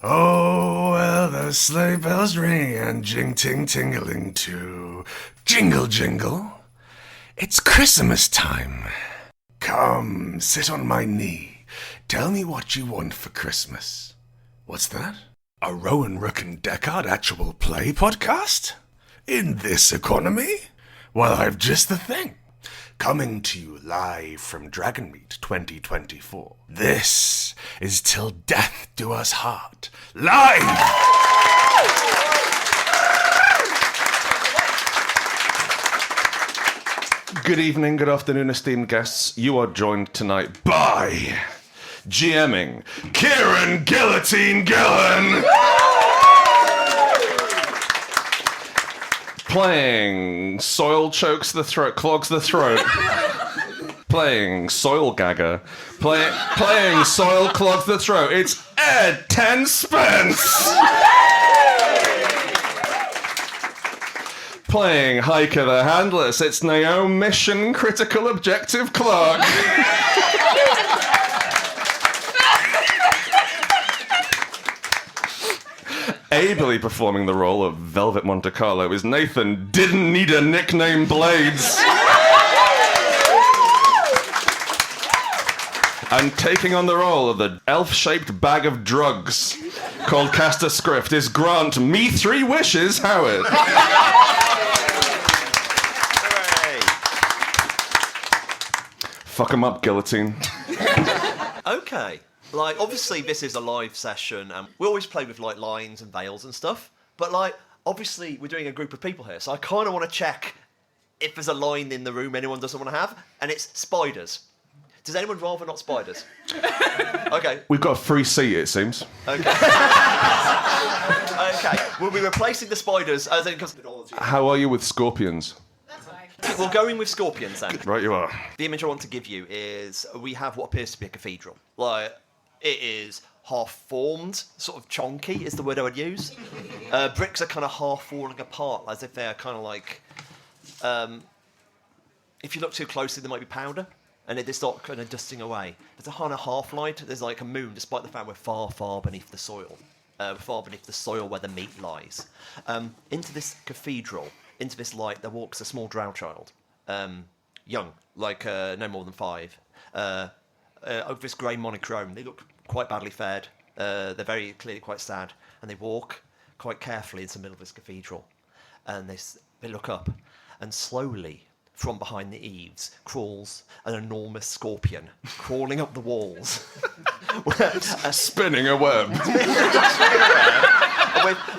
Oh, well, the sleigh bells ring and jing-ting-tingling too. Jingle, jingle. It's Christmas time. Come, sit on my knee. Tell me what you want for Christmas. What's that? A Rowan Rook and Deckard actual play podcast? In this economy? Well, I've just the thing. Coming to you live from Dragonmeet 2024. This is Till Death Do Us Part. Live! Good evening, good afternoon, esteemed guests. You are joined tonight by GMing Kieron Gillen. Playing Soil Chokes the Throat, Clogs the Throat. Playing Soil Gagger. Playing Soil Clogs the Throat. It's Ed 10 Spence. Playing Hiker the Handless. It's Naomi Mission Critical Objective Clarke. Ably performing the role of Velvet Monte Carlo is Nathan Didn't Need a Nickname Blades. And taking on the role of the elf-shaped bag of drugs called Caster Script is Grant Me Three Wishes Howitt. Fuck 'em up, guillotine. Okay. Like, obviously, this is a live session, and we always play with, like, lines and veils and stuff. But, like, obviously, we're doing a group of people here, so I kind of want to check if there's a line in the room anyone doesn't want to have, and it's spiders. Does anyone rather not spiders? Okay. We've got a free seat, it seems. Okay. Okay. We'll be replacing the spiders as in... How are you with scorpions? We'll go in with scorpions, then. Right you are. The image I want to give you is we have what appears to be a cathedral. Like... It is half-formed, sort of chonky is the word I would use. Bricks are kind of half falling apart, as if they're kind of like... if you look too closely, they might be powder, and they start kind of dusting away. There's a kind of half-light, there's like a moon, despite the fact we're far, far beneath the soil. Far beneath the soil where the meat lies. Into this cathedral, into this light, there walks a small drow child. Young, like no more than 5. Over this grey monochrome, they look quite badly fed. They're very clearly quite sad, and they walk quite carefully into the middle of this cathedral. And they look up, and slowly, from behind the eaves, crawls an enormous scorpion, crawling up the walls. Spinning a web.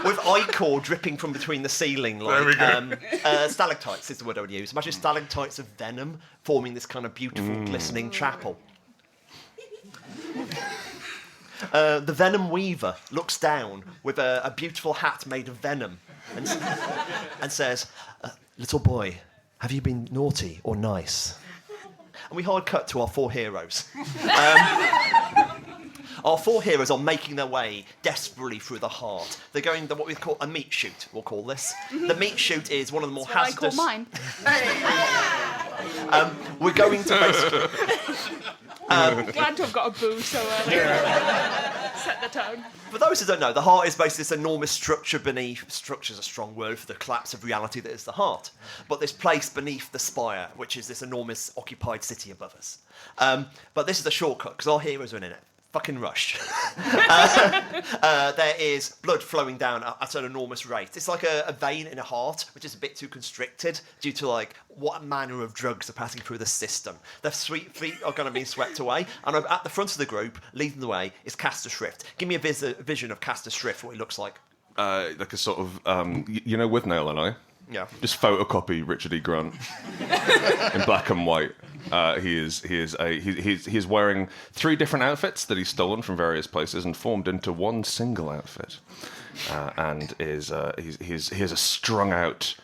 with ichor dripping from between the ceiling, like stalactites is the word I would use. Imagine stalactites of venom forming this kind of beautiful, glistening chapel. The Venom Weaver looks down with a beautiful hat made of venom and says, "Little boy, have you been naughty or nice?" And we hard cut to our 4 heroes. Our 4 heroes are making their way desperately through the heart. They're going what we call a meat shoot, we'll call this. The meat shoot is one of the more hazardous... I call mine. We're going to basically... Glad to have got a boo so early. Set the tone. For those who don't know, the heart is basically this enormous structure beneath... Structure's a strong word for the collapse of reality that is the heart. But this place beneath the spire, which is this enormous occupied city above us. But this is the shortcut, because our heroes are in it. Fucking rush. There is blood flowing down at an enormous rate. It's like a vein in a heart, which is a bit too constricted due to like what manner of drugs are passing through the system. Their sweet feet are going to be swept away, and at the front of the group, leading the way, is Caster Shrift. Give me a vision of Caster Shrift, what he looks like. Like a sort of, with Nail and I. Yeah. Just photocopy Richard E. Grant in black and white. He is wearing 3 different outfits that he's stolen from various places and formed into one single outfit, and he's a strung out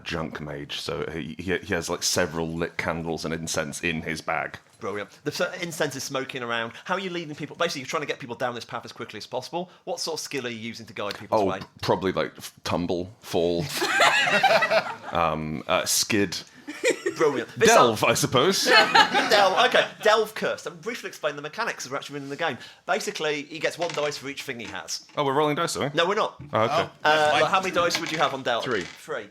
junk mage. So he has like several lit candles and incense in his bag. Brilliant. The incense is smoking around. How are you leading people? Basically, you're trying to get people down this path as quickly as possible. What sort of skill are you using to guide people's way? Probably like tumble, fall, skid. Brilliant. Delve, I suppose. Delve cursed. And briefly explain the mechanics as we're actually winning the game. Basically, he gets 1 dice for each thing he has. Oh, we're rolling dice, are we? No, we're not. Oh, okay. How many dice would you have on Delve? 3. 3.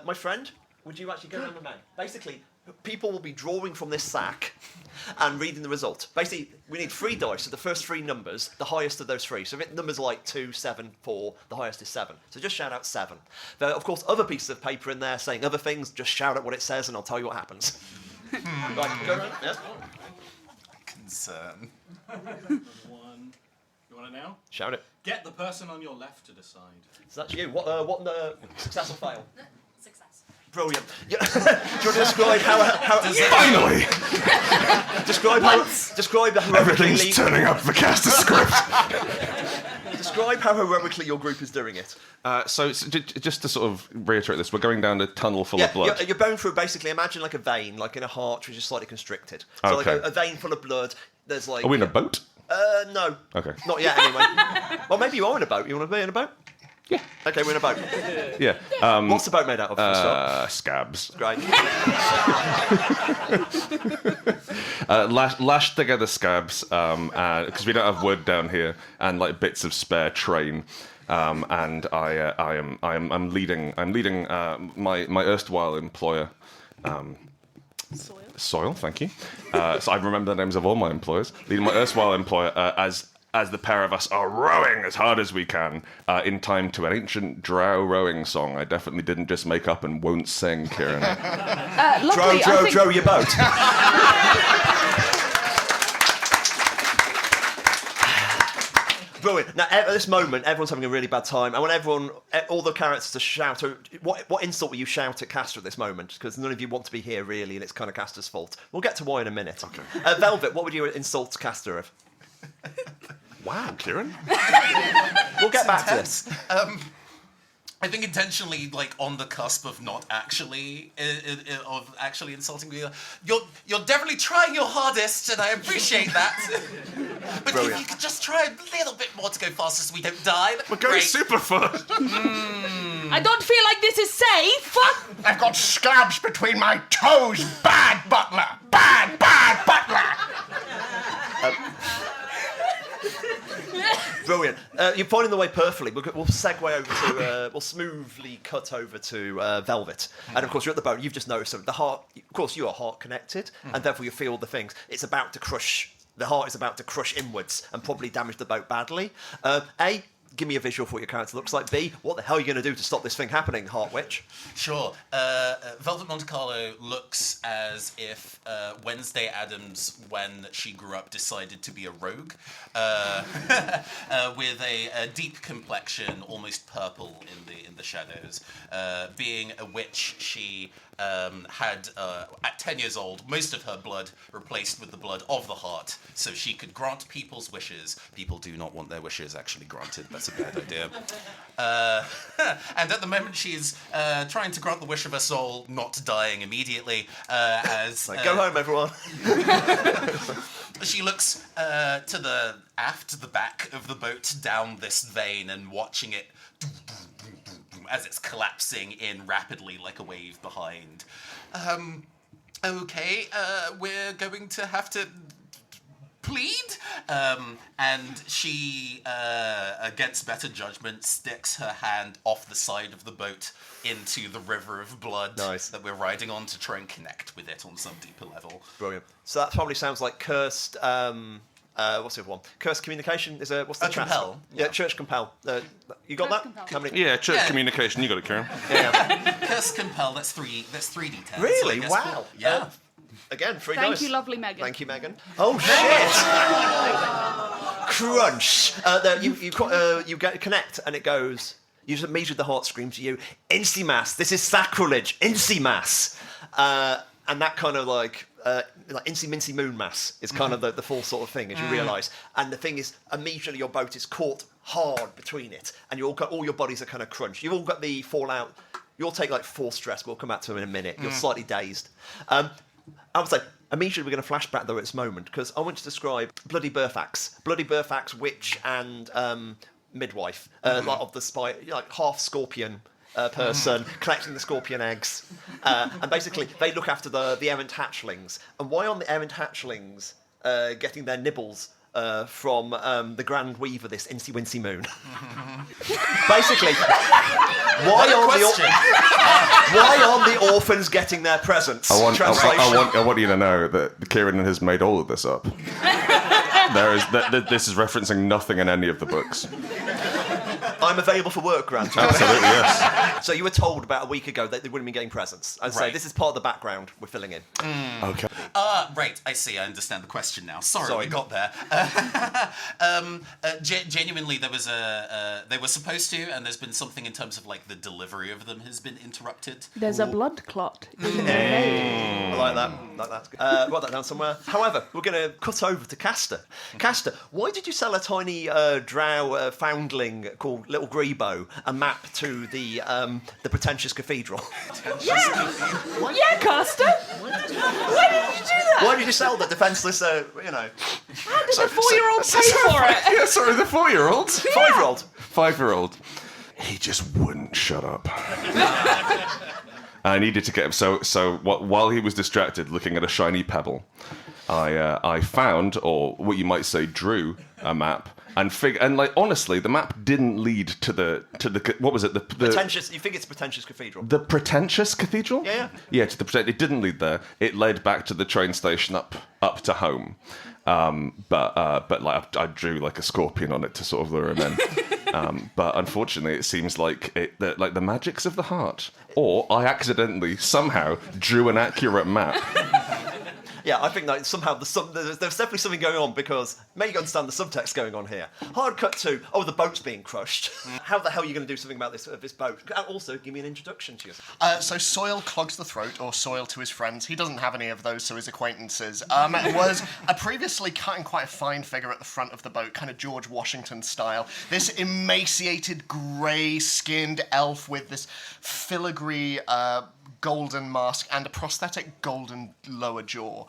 My friend, would you actually go down the man? Basically, people will be drawing from this sack and reading the result. Basically, we need 3 dice, so the first 3 numbers, the highest of those 3. So if it numbers like 2, 7, 4, the highest is 7. So just shout out 7. There are, of course, other pieces of paper in there saying other things. Just shout out what it says and I'll tell you what happens. Right, go around. Yeah? Concern. One. You want it now? Shout it. Get the person on your left to decide. So that's you. What success or fail? Success. Brilliant. Yeah. Do you want to describe how Finally! describe how Everything's turning up the caster script. describe how heroically your group is doing it. So just to sort of reiterate this, we're going down a tunnel full of blood. You're going through basically, imagine like a vein, like in a heart, which is slightly constricted. So Okay. like a vein full of blood. There's like. Are we in a boat? No. Okay. Not yet, anyway. Well, maybe you are in a boat. You want to be in a boat? Yeah. Okay, we're in a boat. Yeah. What's the boat made out of? for a start? Scabs. Great. Lashed together scabs, because we don't have wood down here, and like bits of spare train. And I'm leading my erstwhile employer. Soil, thank you. So I remember the names of all my employers. Leading my erstwhile employer as the pair of us are rowing as hard as we can in time to an ancient drow rowing song I definitely didn't just make up and won't sing, Kieron. Luckily, Drow your boat. Brilliant. Now, at this moment, everyone's having a really bad time. I want all the characters to shout. What insult will you shout at Castor at this moment? Because none of you want to be here, really, and it's kind of Castor's fault. We'll get to why in a minute. Okay. Velvet, what would you insult Castor with? Wow, Kieron. We'll get back to this. I think intentionally, like on the cusp of not actually of actually insulting me. You're definitely trying your hardest, and I appreciate that. But if you could just try a little bit more to go faster, so we don't die. We're going super fast. I don't feel like this is safe. I've got scabs between my toes. Bad butler. Bad butler. Brilliant. You're pointing the way perfectly. We'll segue over to. We'll smoothly cut over to Velvet, and of course you're at the boat. You've just noticed the heart. Of course, you are heart connected, and therefore you feel the things. It's about to crush. The heart is about to crush inwards and probably damage the boat badly. A. Give me a visual for what your character looks like. B. What the hell are you going to do to stop this thing happening, Heart Witch? Sure. Velvet Monte Carlo looks as if Wednesday Addams, when she grew up, decided to be a rogue, with a deep complexion, almost purple in the shadows. Being a witch, she had, at 10 years old, most of her blood replaced with the blood of the heart, so she could grant people's wishes. People do not want their wishes actually granted. That's a bad idea. And at the moment, she's trying to grant the wish of her soul, not dying immediately. Go home, everyone. She looks to the back of the boat, down this vein, and watching it as it's collapsing in rapidly like a wave behind. Okay, we're going to have to plead? And she, against better judgment, sticks her hand off the side of the boat into the river of blood that we're riding on to try and connect with it on some deeper level. Brilliant. So that probably sounds like cursed... what's the other one? Cursed communication is what's the chat? Compel. Yeah, church compel. You got Church that? compel. How many? Yeah, church communication. You got it, Kieron. Yeah. Curse compel. That's 3d10. Really? So I guess Wow. Yeah. Again, 3 Thank dice. you, lovely Megan. Thank you, Megan. Oh shit! Crunch. You get connect, and it goes. You just immediately the heart screams to you, Incy-Mass. This is sacrilege. Incy-Mass. And that kind of like Incy-Wincy-Moonmas is kind of the full sort of thing, as you realise. And the thing is, immediately your boat is caught hard between it, and all your bodies are kind of crunched. You've all got the fallout. You'll take like 4 stress. We'll come back to them in a minute. You're slightly dazed. I would say immediately we're going to flash back though at this moment, because I want to describe Bloody Birth Axe, witch, and midwife, like of the spy, like half scorpion. person collecting the scorpion eggs. And basically, they look after the errant hatchlings. And why aren't the errant hatchlings getting their nibbles from the Grand Weaver, this Incy-Wincy-Moon? Basically, why aren't the orphans getting their presents? I want you to know that Kieron has made all of this up. This is referencing nothing in any of the books. I'm available for work, Grant. Absolutely, yes. So you were told about a week ago that they wouldn't be getting presents. I'd say Right. this is part of the background we're filling in. Okay. Right, I see. I understand the question now. Sorry. Sorry. We got there. Genuinely, there was they were supposed to, and there's been something in terms of like the delivery of them has been interrupted. There's a blood clot. I like that. That's good. Write that down somewhere. However, we're going to cut over to Castor. Castor, why did you sell a tiny drow foundling called Little Grebo a map to the pretentious cathedral? Yeah, Castor. Why did you do that? Why did you sell the defenceless? How did a 4-year-old pay for it? Yeah, sorry, the 4-year-old. 5-year-old. 5-year-old. He just wouldn't shut up. I needed to get him. So while he was distracted looking at a shiny pebble, I found, or what you might say, drew a map. And like honestly, the map didn't lead to the what was it? The Pretentious. You think it's pretentious cathedral? The pretentious cathedral? Yeah. Yeah, it didn't lead there. It led back to the train station up to home. But like I drew like a scorpion on it to sort of lure him in. But unfortunately, it seems like like the magics of the heart, or I accidentally somehow drew an accurate map. Yeah, I think that somehow there's definitely something going on, because maybe you understand the subtext going on here. Hard cut to, the boat's being crushed. How the hell are you going to do something about this boat? And also, give me an introduction to yourself. So Searle clogs the throat, or Searle to his friends. He doesn't have any of those, so his acquaintances. Was a previously cutting quite a fine figure at the front of the boat, kind of George Washington style. This emaciated, grey-skinned elf with this filigree golden mask and a prosthetic golden lower jaw.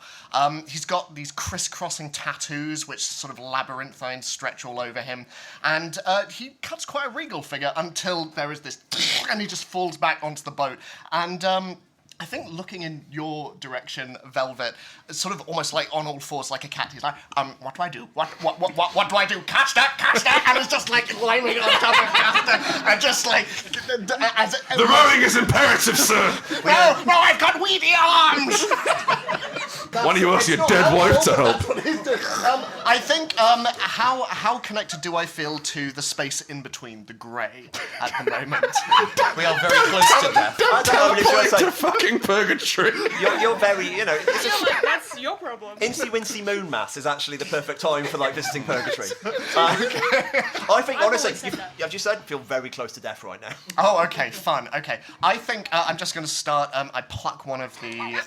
He's got these crisscrossing tattoos which sort of labyrinthine stretch all over him, and he cuts quite a regal figure until there is this and he just falls back onto the boat. And I think looking in your direction, Velvet, sort of almost like on all fours like a cat, he's like, what do I do? What do I do? Catch that! And it's just like climbing on top of Castor, and just like... The rowing is imperative, sir! No, I've got weedy arms! Why don't you ask your dead wife to help? I think, how connected do I feel to the space in between the grey at the moment? We are very close to death. I don't know what you're To trying to say. fucking purgatory. You're very, I feel like that's your problem. Incy-Wincy-Moonmas is actually the perfect time for like visiting purgatory. I think honestly, always said that. as you said, feel very close to death right now. Oh, okay, fun. Okay, I think I'm just going to start. I pluck one of the.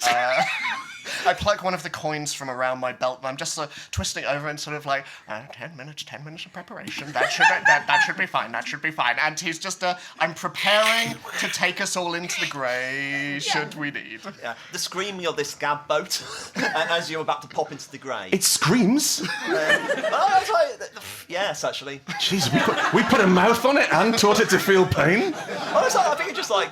I pluck one of the coins from around my belt, and I'm just twisting over and sort of like 10 minutes of preparation. That should be fine. That should be fine. And he's just I'm preparing to take us all into the grey. Should we need? Yeah, the screaming of this scab boat as you're about to pop into the grey. It screams. That's right. Yes, actually. Jeez, we put a mouth on it and taught it to feel pain. Honestly, I think it's just like.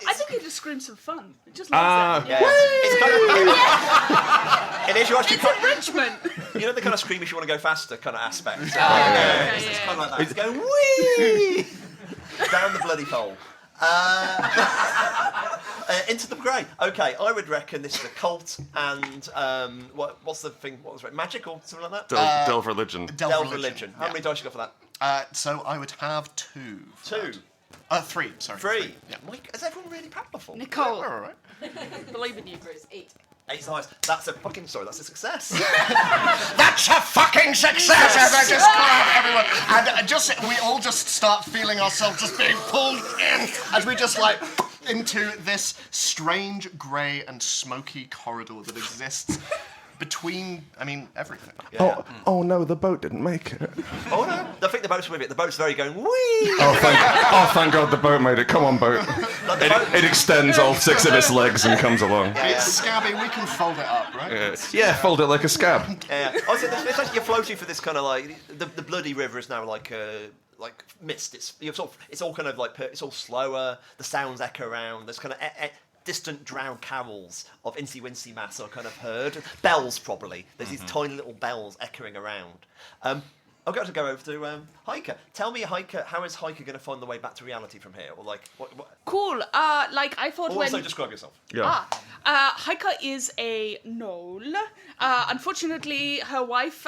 I think it just screams some fun. It just loves it. Yeah, it's kind of. It is. You actually. It's enrichment. You know the kind of scream if you want to go faster kind of aspect. It's Yeah. kind of like that. It's going wee down the bloody hole. Into the grey. Okay, I would reckon this is Occult and what's the thing? What was it? Magic or something like that? Delve religion. Delve religion. How many dice you got for that? So I would have 2. for 2. that. 3. Sorry. 3. Yeah. Mike, is everyone really powerful? Nicole, All right. believe in you, Bruce. 8. 8 dice. That's a success. That's a fucking success! As I just call out everyone, and we all just start feeling ourselves just being pulled in as we just like into this strange grey and smoky corridor that exists between, everything. Oh no, the boat didn't make it. Oh no, I think the boat's with it. The boat's very going wee. Oh thank God the boat made it. Come on, boat. It extends all 6 of its legs and comes along. It's scabby, we can fold it up, right? Yeah, fold it like a scab. Yeah. Also, it's like you're floating for this kind of like the bloody river is now like like mist. It's all kind of like it's all slower. The sounds echo around. There's kind of distant drowned carols of Incy-Wincy-Moonmas are kind of heard. Bells, probably. There's these tiny little bells echoing around. I'll go over to Hiker. Tell me, Hiker, how is Hiker going to find the way back to reality from here? Or like, what? Cool. Like I thought Or when. also describe yourself. Yeah. Hiker is a knoll. Unfortunately, her wife,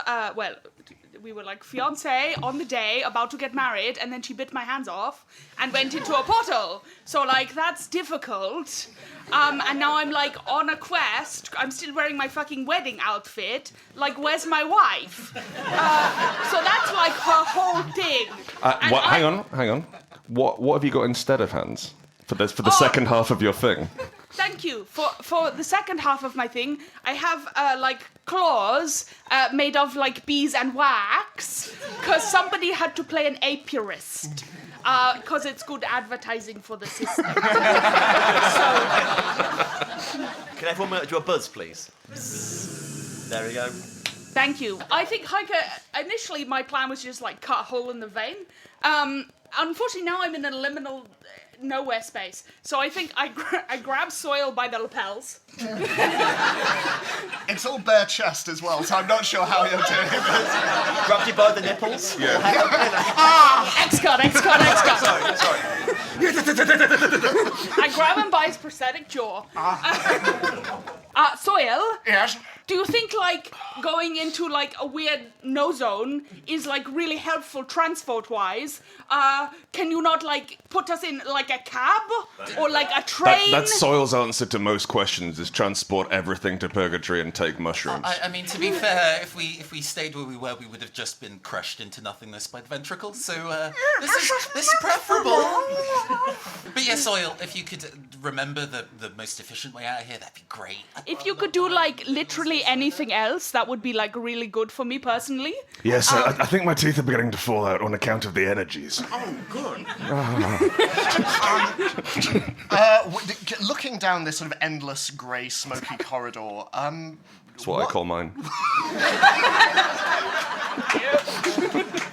we were like fiance on the day, about to get married, and then she bit my hands off and went into a portal. So like that's difficult. And now I'm like on a quest. I'm still wearing my fucking wedding outfit. Like, where's my wife? So that's like her whole thing. Hang on. What have you got instead of hands for the second half of your thing? Thank you. For the second half of my thing, I have like claws made of like bees and wax, because somebody had to play an apiarist. Because it's good advertising for the system. Can everyone do a buzz, please? There we go. Thank you. I think Hiker, initially my plan was just like cut a hole in the vein. Unfortunately, now I'm in a liminal nowhere space. So I think I grab Soil by the lapels. It's all bare chest as well, so I'm not sure how you're doing this. Grabbed you by the nipples? Yeah. X-Cut. Sorry. I grab him by his prosthetic jaw. Soil? Yes? Do you think, like, going into, like, a weird no zone is, like, really helpful transport-wise? Can you not, like, put us in, like, a cab? Or, like, a train? That's Soil's answer to most questions, is transport everything to purgatory and take mushrooms. I mean, to be fair, if we stayed where we were, we would have just been crushed into nothingness by the ventricles. So this is preferable. But yeah, Soil, if you could remember the most efficient way out of here, that'd be great. If you could do, like, literally anything else, that would be, like, really good for me personally. Yes, I think my teeth are beginning to fall out on account of the energies. Oh, good. Looking down this sort of endless grey, smoky corridor, That's what I call mine.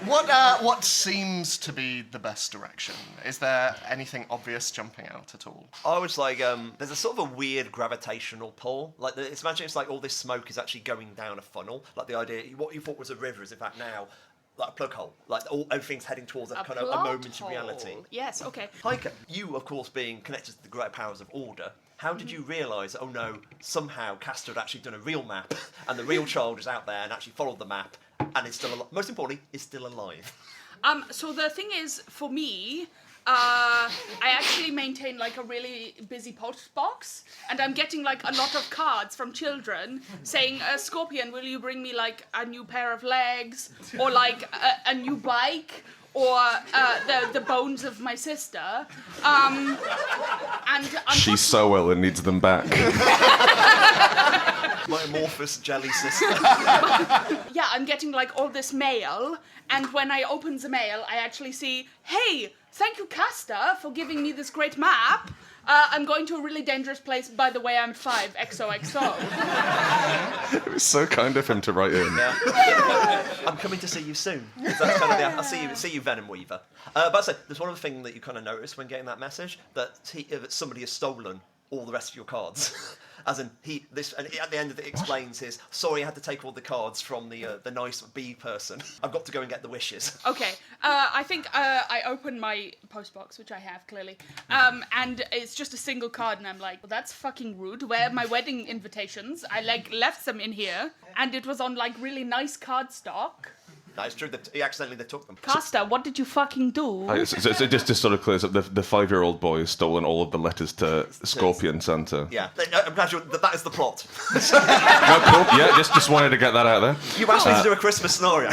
What seems to be the best direction? Is there anything obvious jumping out at all? I was like, there's a sort of a weird gravitational pull. Like, imagine it's like all this smoke is actually going down a funnel. Like the idea, what you thought was a river is in fact now like a plug hole. Like everything's heading towards a kind of a moment of reality. Yes, okay. Hiker, you of course being connected to the great powers of order, how did you realise, oh no, somehow Castor had actually done a real map and the real child is out there and actually followed the map and is still alive? Most importantly, is still alive. So the thing is, for me, I actually maintain like a really busy post box, and I'm getting like a lot of cards from children saying, Scorpion, will you bring me like a new pair of legs, or like a new bike, or the bones of my sister. And She's so ill and needs them back. My amorphous jelly sister. Yeah, I'm getting like all this mail, and when I open the mail, I actually see, hey, thank you, Castor, for giving me this great map. I'm going to a really dangerous place. By the way, I'm 5, XOXO. It was so kind of him to write in. Yeah. I'm coming to see you soon. That's kind of I'll see you, Venom Weaver. But I say, there's one other thing that you kind of notice when getting that message, that somebody has stolen all the rest of your cards. As in, and at the end of it explains sorry, I had to take all the cards from the nice bee person. I've got to go and get the wishes. Okay, I think I open my postbox, which I have clearly, and it's just a single card, and I'm like, well, that's fucking rude. Where are my wedding invitations? I like left them in here, and it was on like really nice cardstock. That is true. Accidentally they took them. Castor, what did you fucking do? So just to sort of clear up, the 5-year-old boy has stolen all of the letters to Scorpion Santa. Yeah, I'm glad that is the plot. No, cool. Yeah, just wanted to get that out there. You asked me to do a Christmas scenario.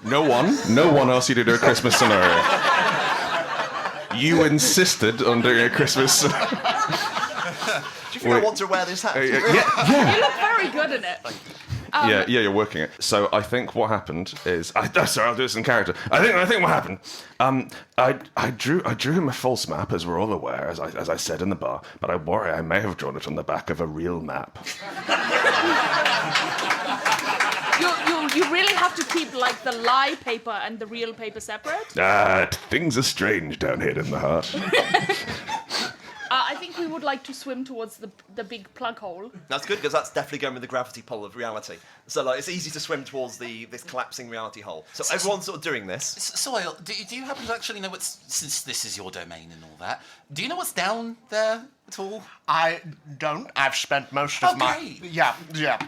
No one asked you to do a Christmas scenario. You insisted on doing a Christmas scenario. Do you think I want to wear this hat? Yeah. You look very good in it. Yeah, you're working it. So I think what happened is, sorry, I'll do this in character. I think what happened, I drew him a false map, as we're all aware, as I said in the bar. But I worry I may have drawn it on the back of a real map. You really have have to keep like the lie paper and the real paper separate? Things are strange down here in the heart. I think we would like to swim towards the big plug hole. That's good, because that's definitely going with the gravity pull of reality. So, like, it's easy to swim towards this collapsing reality hole. So everyone's sort of doing this. Soil, do you happen to actually know what's... Since this is your domain and all that, do you know what's down there at all? I don't. I've spent most of my... Okay. Yeah.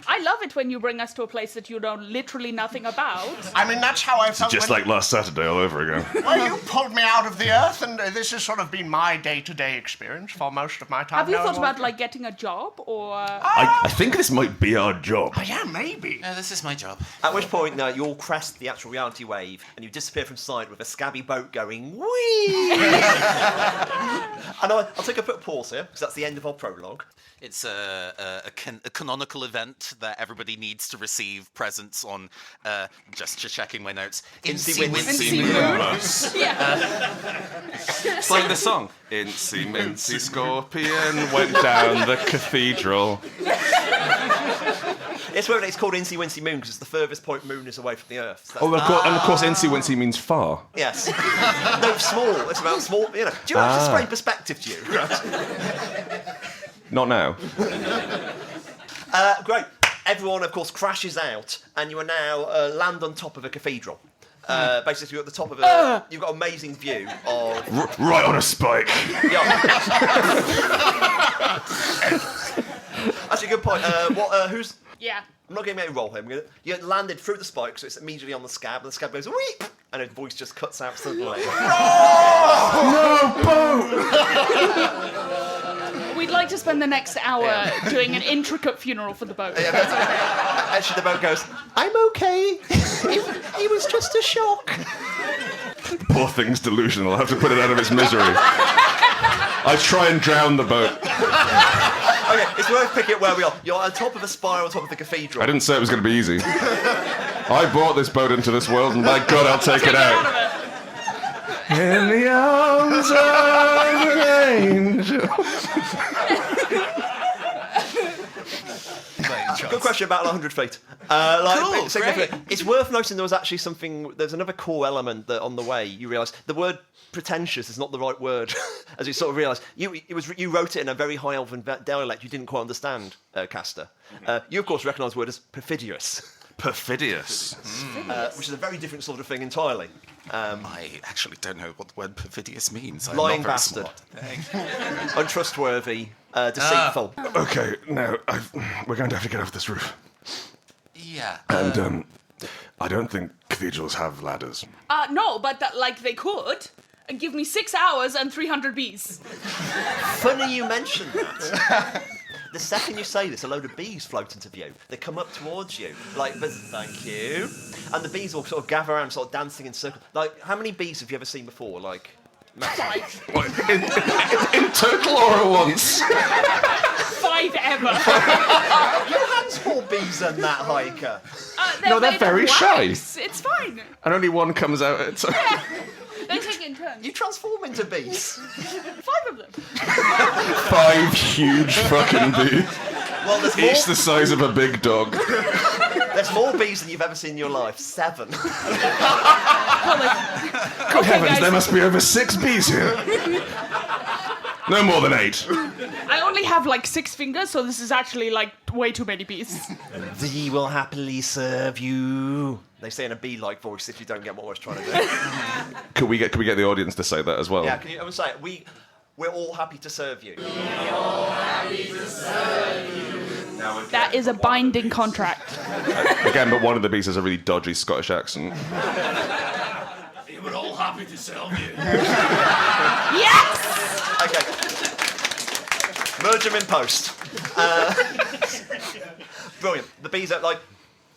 I love it when you bring us to a place that you know literally nothing about. I mean, that's how I felt Just like last Saturday all over again. Well, you pulled me out of the earth, and this has sort of been my day-to-day experience for most of my time. Have you knowing thought what- about like getting a job or? I think this might be our job. Oh, yeah, maybe. Yeah, this is my job. At which point, you all crest the actual reality wave, and you disappear from sight with a scabby boat going, whee! And I'll take a quick pause here, because that's the end of our prologue. It's a canonical event that everybody needs to receive presents on. Just checking my notes. Incy-Wincy-Moonmas. It's like the song. Incy-Mincy Scorpion went down the cathedral. It's called Incy-Wincy-Moon, because it's the furthest point Moon is away from the Earth. So Oh, of course, Incy-Wincy means far. yes. No, small. It's about small, Do you have to spray perspective to you? Not now. Great. Everyone, of course, crashes out, and you are now land on top of a cathedral. Basically, you're at the top of a... You've got an amazing view of... Right on a spike. Actually, good point. Who's... Yeah. I'm not going to make a roll here. You landed through the spike, so it's immediately on the scab, and the scab goes, weep! And his voice just cuts out suddenly. We'd like to spend the next hour doing an intricate funeral for the boat. Actually, the boat goes, I'm okay. It was just a shock. Poor thing's delusional. I'll have to put it out of its misery. I try and drown the boat. Okay, it's worth picking up where we are. You're on top of a spire on top of the cathedral. I didn't say it was going to be easy. I brought this boat into this world, and by God, I'll take it out. In the arms of an angel. Good question about 100 feet. Cool, significant. great. It's worth noting there was actually something. There's another cool element that on the way you realise the word pretentious is not the right word, as you sort of realise. You wrote it in a very high elven dialect you didn't quite understand, Castor. You of course recognise the word as perfidious. Perfidious. Which is a very different sort of thing entirely. I actually don't know what the word perfidious means. I'm Lying not very bastard. smart. Untrustworthy, deceitful. Okay, now, we're going to have to get off this roof. Yeah. And, I don't think cathedrals have ladders. No, but they could. And give me 6 hours and 300 bees. Funny you mention that. The second you say this, a load of bees float into view. They come up towards you, like, thank you. And the bees all sort of gather around, sort of dancing in circles. Like, how many bees have you ever seen before? Like, In total or at once? 5 ever. your hand's more bees than that, hiker. No, they're made of very shy. wax. It's fine. And only one comes out at a time. They take it in turns. You transform into bees. 5 of them. 5 huge fucking bees. Well, Each the size of a big dog. there's more bees than you've ever seen in your life. 7. Good heavens, guys. there must be over 6 bees here. No more than 8. I only have 6 fingers, so this is actually way too many bees. Thee will happily serve you. They say in a bee-like voice if you don't get what we're trying to do. Could we get the audience to say that as well? Yeah, can you ever say it? We're all happy to serve you. That is a binding contract. Again, but one of the bees has a really dodgy Scottish accent. We were all happy to serve you. Yes! Okay. Merge them in post. Brilliant. The bees are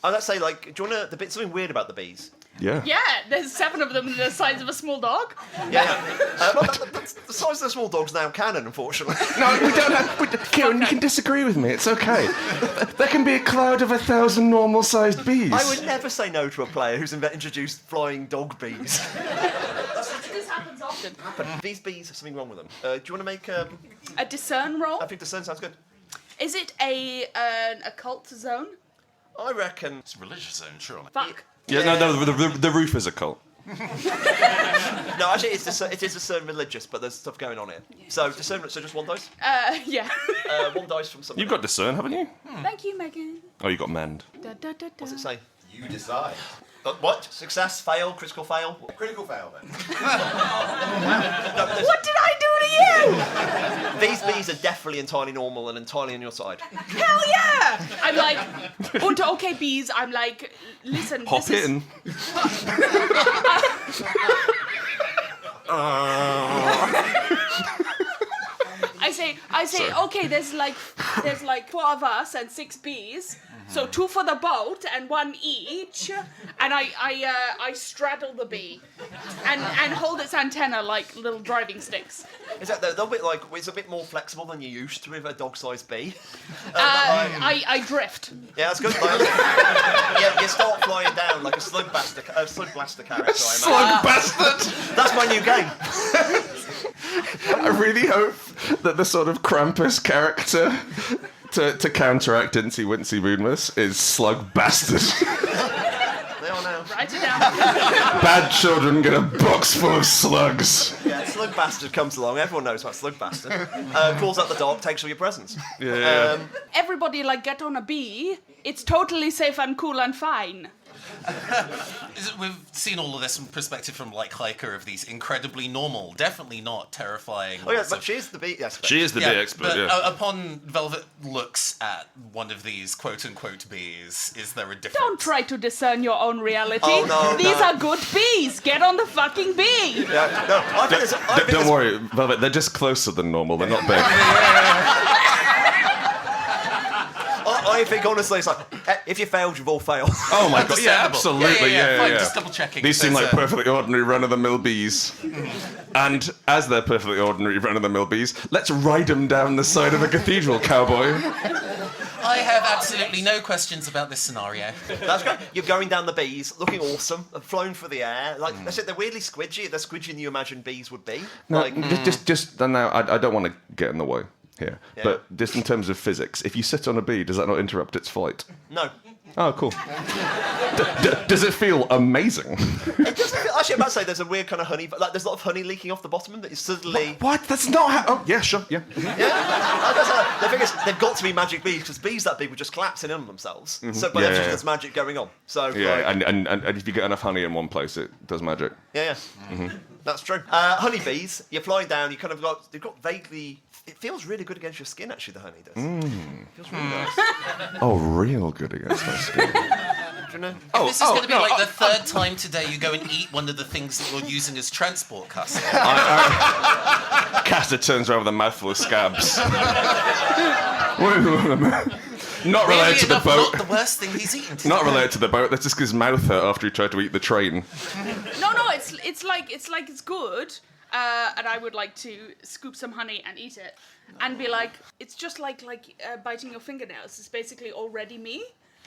let's say, do you want to... Something weird about the bees. Yeah. Yeah, there's 7 of them the size of a small dog. Yeah. That's the size of the small dog's now canon, unfortunately. No, we don't have... Kieron, you can disagree with me. It's okay. There can be a cloud of 1,000 normal-sized bees. I would never say no to a player who's introduced flying dog bees. This happens often. But these bees have something wrong with them. Do you want to make... A discern roll? I think discern sounds good. Is it an occult zone? I reckon... It's a religious zone, surely. Fuck. Yeah, no, the roof is occult. No, actually, it is discern religious, but there's stuff going on here. So discernment. So just one dice. Yeah. One dice from somebody. You've got discern, haven't you? Thank you, Megan. Oh, you got mend. What's it say? You decide. What? Success, fail, critical fail. Critical fail then. What did I do to you? These bees are definitely entirely normal and entirely on your side. Hell yeah! I'm like, unter okay bees. I'm like, listen. Hop this is- in. I say, okay, there's like 4 of us and 6 bees, so 2 for the boat and 1 each, and I straddle the bee, and hold its antenna like little driving sticks. Is that they're a bit like it's a bit more flexible than you used to with a dog-sized bee? I drift. Yeah, that's good. Yeah, you start flying down like a slug blaster character. Slug bastard! That's my new game. I really hope that the sort of Krampus character to counteract Incy-Wincy-Moonmas is Slug Bastard. They are now. Write it down. Bad children get a box full of slugs. Yeah, Slug Bastard comes along. Everyone knows about Slug Bastard. Calls out the dog, takes all your presents. Yeah. Everybody like get on a bee. It's totally safe and cool and fine. We've seen all of this from perspective from like hiker of these incredibly normal, definitely not terrifying. Oh yeah, lots but of- she's the bee expert. She is the bee expert, but yeah. Upon Velvet looks at one of these quote-unquote bees, is there a difference? Don't try to discern your own reality. Oh, no, These no. are good bees. Get on the fucking bee. Yeah, no, I think Don't worry, Velvet, they're just closer than normal, they're not big. I think honestly, it's like if you failed, you've all failed. Oh my god, yeah, Understandable. absolutely, yeah. Fine, just double-checking. These seem like There's a- perfectly ordinary run-of-the-mill bees. And as they're perfectly ordinary run-of-the-mill bees, let's ride them down the side of a cathedral, cowboy. I have absolutely no questions about this scenario. That's great. You're going down the bees, looking awesome, flown through the air. Like that's it. They're weirdly squidgy. They're squidgier than you imagine bees would be. No, Like just now, I don't want to get in the way here, Yeah. but just in terms of physics, if you sit on a bee, does that not interrupt its flight? no. Oh, cool. Does it feel amazing? It doesn't feel, actually, I'm about to say there's a weird kind of honey, like there's a lot of honey leaking off the bottom of it. It's suddenly. What? That's not how... Oh, yeah, sure, yeah. Yeah, the thing is, they've got to be magic bees because bees that big would just collapse in on themselves. So, but Yeah. there's magic going on. So, Yeah, like, and if you get enough honey in one place, it does magic. yeah. That's true. Honeybees, you're flying down. You kind of they've got vaguely. It feels really good against your skin. Actually, the honey does. It feels really nice. Oh, real good against my skin. Do you know? This is going to be like the third time today you go and eat one of the things that you're using as transport custom. Castor turns around with a mouthful of scabs. Not related to the enough, boat. Not the worst thing he's eaten today. Not related to the boat. That's just 'cause his mouth hurt after he tried to eat the train. No, it's good. And I would like to scoop some honey and eat it, and be like, it's just like biting your fingernails. It's basically already me.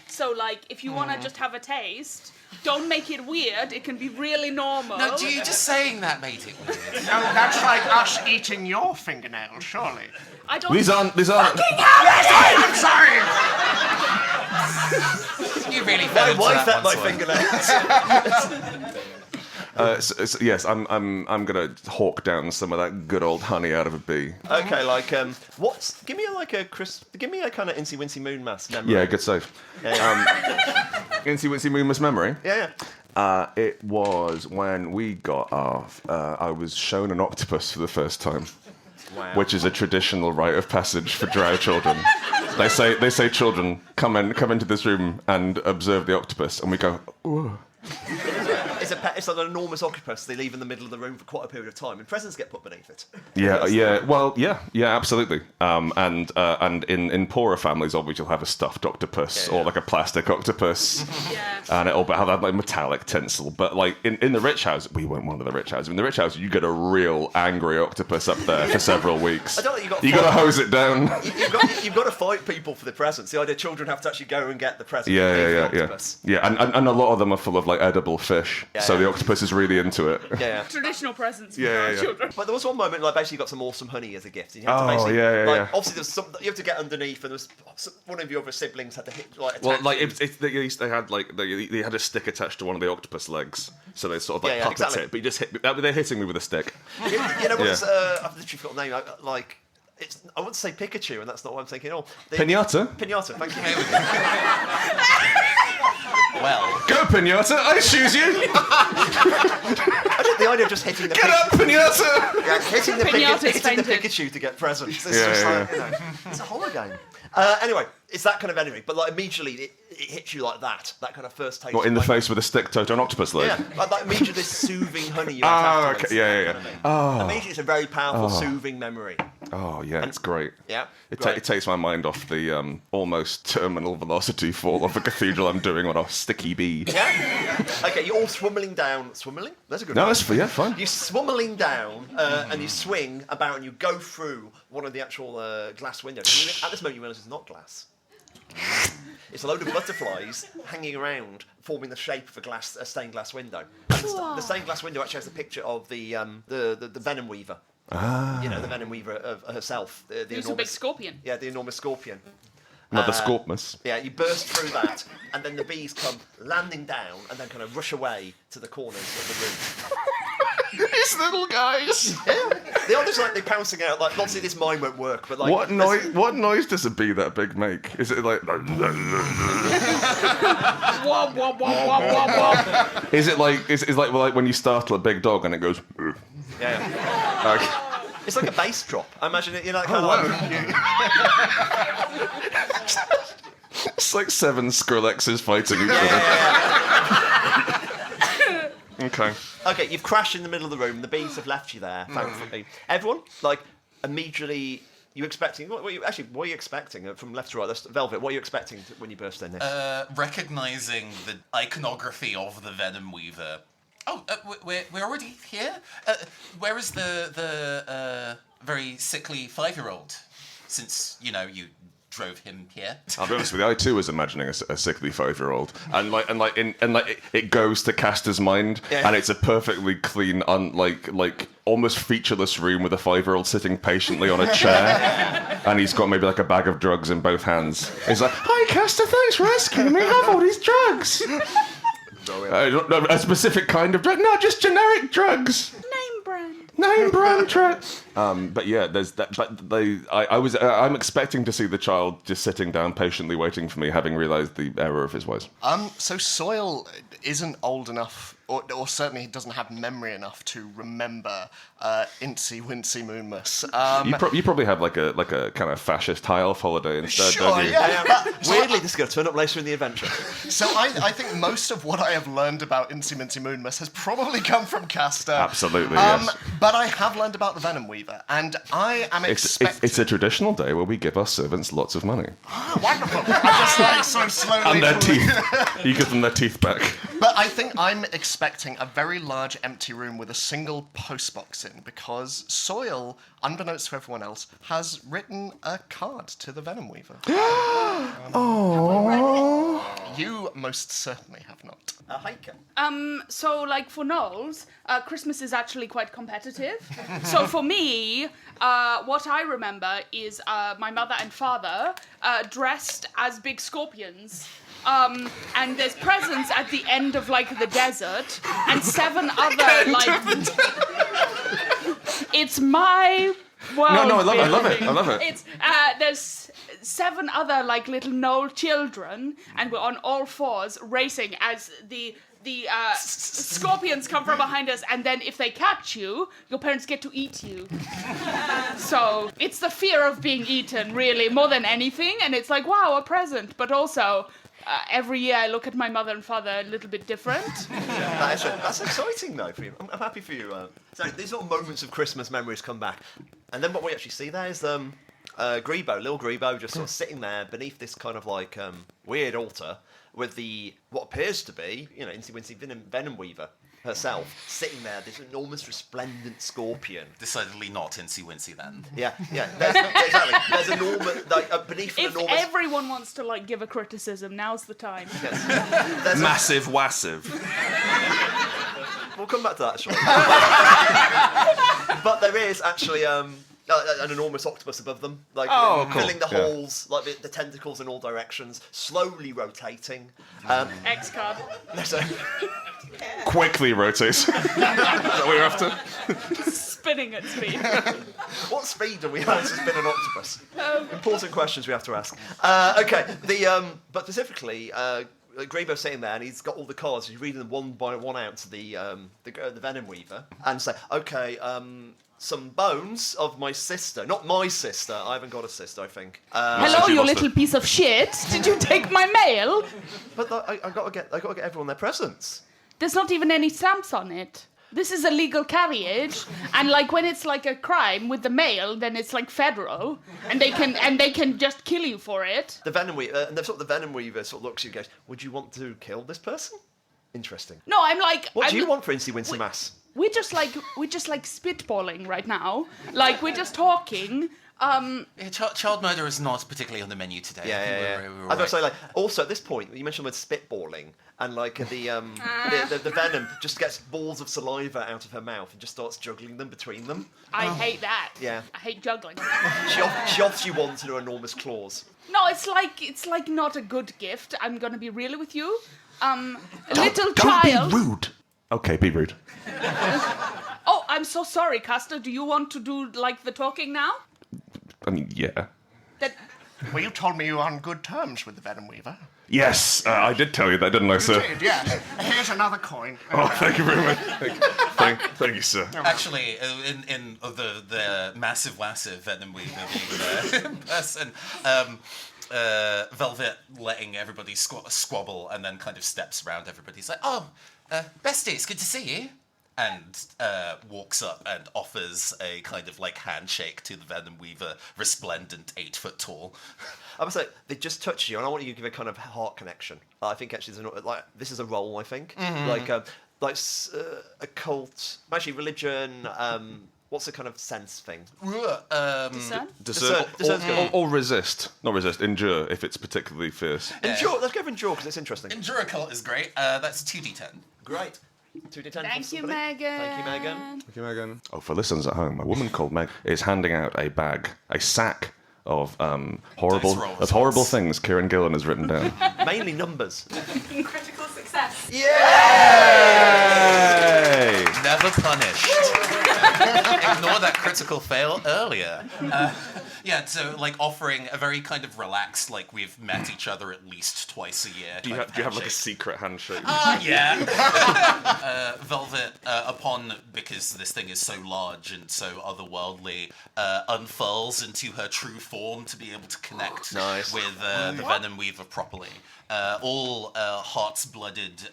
So like, if you want to just have a taste, don't make it weird. It can be really normal. No, do you just saying that made it weird? No, that's like us eating your fingernails, surely. I don't. These aren't. I'm sorry! You really My fell into wife that ate my one, fingernails. So yes, I'm gonna hawk down some of that good old honey out of a bee. Okay, like give me a kind of Incy-Wincy-Moonmas memory. Yeah, good save. Incy-Wincy-Moonmas memory. Yeah. It was when we got off. I was shown an octopus for the first time, Wow. which is a traditional rite of passage for drow children. They say children come into this room and observe the octopus, and we go, ooh. It's like an enormous octopus they leave in the middle of the room for quite a period of time, and presents get put beneath it. Yeah, absolutely. And in poorer families, obviously, you'll have a stuffed octopus or like a plastic octopus, Yeah. and it'll have like metallic tinsel. But like in the rich house, we weren't one of the rich houses. In the rich house, you get a real angry octopus up there for several weeks. I don't think You got to hose it down. You've got to fight people for the presents. The idea children have to actually go and get the present. Yeah. Octopus. Yeah, and a lot of them are full of like edible fish. Yeah, So the octopus is really into it. Yeah. Traditional presents for Yeah, our yeah. children. But there was one moment, like, basically you got some awesome honey as a gift. And you had to Oh, basically, yeah, like, yeah. obviously there's some, you have to get underneath, and there was one of your other siblings had to hit, like, attack Well, like you. they had like they had a stick attached to one of the octopus legs, so they sort of like Yeah, yeah, puppet exactly. it. But you just hit. They're hitting me with a stick. You know what's, Yeah. I've literally forgotten the name, like, it's, I want to say Pikachu, and that's not what I'm thinking. Oh, Pinata. Pinata, thank you. Well, Go Pinata! I choose you. I think the idea of just hitting the Get up, Pinata! Yeah, hitting the Pinata's hitting the fainted. Pikachu to get presents. It's Yeah, just yeah, like, you know, it's a horror game. Anyway, it's that kind of enemy, but like immediately it hits you like that kind of first taste. What, in the like, face with a stick to an octopus leg? Yeah, like immediately this soothing honey you Oh, have afterwards. okay, yeah, yeah, that yeah. kind of thing. Immediately it's a very powerful soothing memory. Oh yeah, it's great. Yeah, It great. takes my mind off the almost terminal velocity fall of a cathedral I'm doing on a sticky bee. Yeah. Okay, you're all swummeling down. Swummeling? That's a good No, one. that's fine. You're swummeling down and you swing about and you go through one of the actual glass windows. At this moment you realise it's not glass. It's a load of butterflies hanging around, forming the shape of a stained glass window. And the stained glass window actually has a picture of the Venom Weaver. Ah. You know, the Venom Weaver of herself. The Who's a enormous big scorpion? Yeah, the enormous scorpion. Not the Scorpmus. Yeah, you burst through that, and then the bees come landing down and then kind of rush away to the corners of the room. These little guys. Yeah, they are just like they're pouncing out. Like, obviously this mine won't work, but like What noise does a bee that big make? Is it like? Wop, wop, wop, wop, wop, wop. Is it like? Is like when you startle a big dog and it goes? Yeah. Okay. It's like a bass drop. I imagine it. You know, kind of like. It's like 7 Skrillexes fighting each other. Okay. Okay, you've crashed in the middle of the room. The bees have left you there. Thankfully, everyone like immediately. You expecting? What are you expecting from left to right? That's Velvet. What are you expecting when you burst in this? recognizing the iconography of the Venom Weaver. Oh, we're already here? Where is the very sickly 5-year-old? Since, you drove him here. I'll be honest with you. I too was imagining a sickly 5-year-old, and it goes to Castor's mind, Yeah. and it's a perfectly clean, almost featureless room with a 5-year-old sitting patiently on a chair, and he's got maybe like a bag of drugs in both hands. He's like, "Hi, Castor, thanks for rescuing me. I have all these drugs." No, a specific kind of drug? No, just generic drugs. Name brand drugs. But yeah, there's that. But I'm expecting to see the child just sitting down patiently waiting for me, having realised the error of his ways. So Searle isn't old enough, or certainly he doesn't have memory enough to remember Incy-Wincy-Moonmas. You probably have like a kind of fascist high elf holiday instead, Sure, don't you? yeah. Weirdly, this is going to turn up later in the adventure. So I think most of what I have learned about Incy-Wincy-Moonmas has probably come from Castor. Absolutely, yes. But I have learned about the Venom Weaver, and I am expecting... It's a traditional day where we give our servants lots of money. Wonderful. I just like so slowly... And their teeth. You give them their teeth back. But I think I'm expecting a very large empty room with a single postbox in, because Searle, unbeknownst to everyone else, has written a card to the Venom Weaver. Oh. You most certainly have not. A hiker. So, like, for Knowles, Christmas is actually quite competitive. So for me, what I remember is my mother and father dressed as big scorpions. And there's presents at the end of, like, the desert, and 7 other, like... It's my world. No, I love it. I love it. It's, there's 7 other, like, little Knoll children, and we're on all fours racing as the scorpions come from behind us, and then if they catch you, your parents get to eat you. So it's the fear of being eaten, really, more than anything, and it's like, wow, a present, but also... every year I look at my mother and father a little bit different. That's exciting, though, for you. I'm happy for you. So these little moments of Christmas memories come back. And then what we actually see there is little Grebo, just sort of sitting there beneath this kind of like weird altar with what appears to be, Incy-Wincy Venom Weaver herself, sitting there, this enormous resplendent scorpion. Decidedly not Incy-Wincy then. Yeah. Exactly. There's enormous, beneath an If enormous... everyone wants to, like, give a criticism, now's the time. Yes. Massive wassive. we'll come back to that shortly. But there is actually an enormous octopus above them, like filling the holes, like the tentacles in all directions, slowly rotating. X card. So, Quickly rotates. Is that what you're after? Spinning at speed. what speed do we have to spin an octopus? Important questions we have to ask. Okay, but specifically, Greybo's sitting there and he's got all the cards. He's reading them one by one out to the Venom Weaver and say, okay, some bones of my sister. Not my sister. I haven't got a sister, I think. Hello, you little piece of shit. Did you take my mail? But I got to get everyone their presents. There's not even any stamps on it. This is a legal carriage, and like when it's like a crime with the mail, then it's like federal, and they can just kill you for it. The Venom Weaver, and the Venom Weaver sort of looks at you and goes, "Would you want to kill this person?" Interesting. No, I'm like. What do you want for Incy-Wincy-Moonmas? We're just like spitballing right now. Like we're just talking. Child murder is not particularly on the menu today. Yeah. I was going to say, like, also at this point, you mentioned the word spitballing, and like the venom just gets balls of saliva out of her mouth and just starts juggling them between them. I hate that. Yeah. I hate juggling. She offs you one to her enormous claws. No, it's like not a good gift. I'm gonna be real with you. Little Don't child. be rude. Okay, be rude. Oh, I'm so sorry, Custer. Do you want to do like the talking now? I mean, yeah. Well, you told me you were on good terms with the Venom Weaver. Yes, I did tell you that, didn't I, sir? You did, yes. Here's another coin. Oh, thank you very much. Thank you, sir. Actually, in the massive Venom Weaver being the person, Velvet letting everybody squabble and then kind of steps around everybody. He's like, "Oh, bestie, it's good to see you." And walks up and offers a kind of like handshake to the Venom Weaver, resplendent, 8 foot tall. I must say, they just touch you, and I want you to give a kind of heart connection. I think actually, this is a role. I think occult, actually religion. What's the kind of sense thing? Discern? Or resist. Not resist. Endure if it's particularly fierce. Endure. Let's go for endure because it's interesting. Endure Occult is great. That's a 2d10. Great. 2d10 Thank you, somebody. Megan. Thank you, Megan. Thank you, Megan. Oh, for listeners at home, a woman called Meg is handing out a sack of horrible things Kieron Gillen has written down. Mainly numbers. Critical success. Yay! Never punished. Ignore that critical fail earlier. Yeah, so like offering a very kind of relaxed, like we've met each other at least twice a year. Do you have like a secret handshake? Yeah. Velvet, because this thing is so large and so otherworldly, unfurls into her true form to be able to connect with the Venom Weaver properly. All heart's-blooded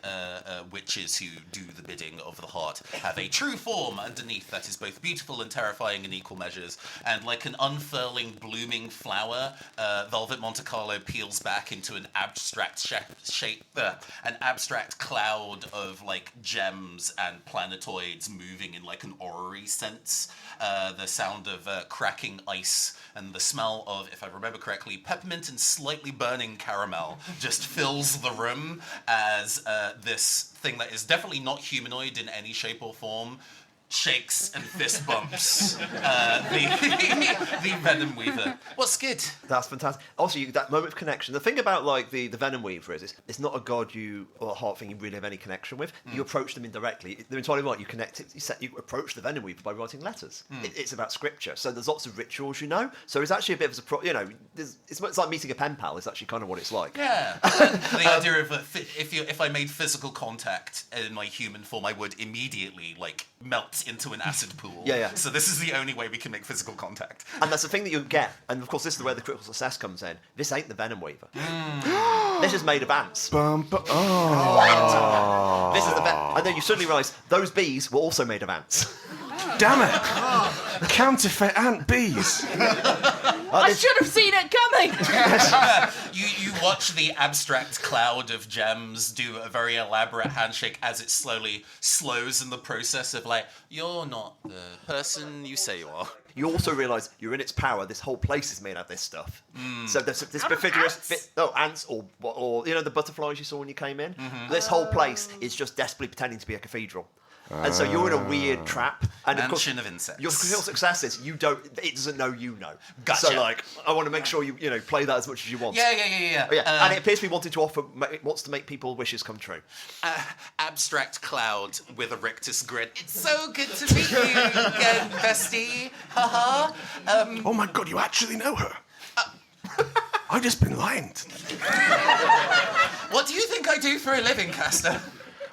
witches who do the bidding of the heart have a true form underneath that is both beautiful and terrifying in equal measures. And like an unfurling, blooming flower, Velvet Monte Carlo peels back into an abstract an abstract cloud of like gems and planetoids moving in like an orrery sense. The sound of cracking ice and the smell of, if I remember correctly, peppermint and slightly burning caramel just fills the room as this thing that is definitely not humanoid in any shape or form shakes and fist bumps the Venom Weaver. What's good? That's fantastic. Also, that moment of connection. The thing about like the Venom Weaver is it's not a god or a heart thing you really have any connection with. You approach them indirectly. They're entirely right. You connect it. You approach the Venom Weaver by writing letters. It's about scripture. So there's lots of rituals, So it's actually a bit of a it's like meeting a pen pal. It's actually kind of what it's like. Yeah. The idea of if I made physical contact in my human form, I would immediately like melt into an acid pool. Yeah. So this is the only way we can make physical contact. And that's the thing that you get. And of course, this is where the critical success comes in. This ain't the Venom Weaver. This is made of ants. This is the and then you suddenly realise those bees were also made of ants. Damn it! Counterfeit ant bees. I should have seen it coming. You watch the abstract cloud of gems do a very elaborate handshake as it slowly slows in the process of like, you're not the person you say you are. You also realise you're in its power. This whole place is made out of this stuff. So there's this Out of perfidious... ants or the butterflies you saw when you came in. This whole place is just desperately pretending to be a cathedral. And so you're in a weird trap. And of course, Mansion of insects. your real success is it doesn't know you know. Gotcha. So like, I want to make sure you play that as much as you want. Yeah. And it appears to be wants to make people's wishes come true. Abstract cloud with a rictus grin. It's so good to meet you again, bestie. Haha. Oh my god, you actually know her? I've just been lying. What do you think I do for a living, Castor?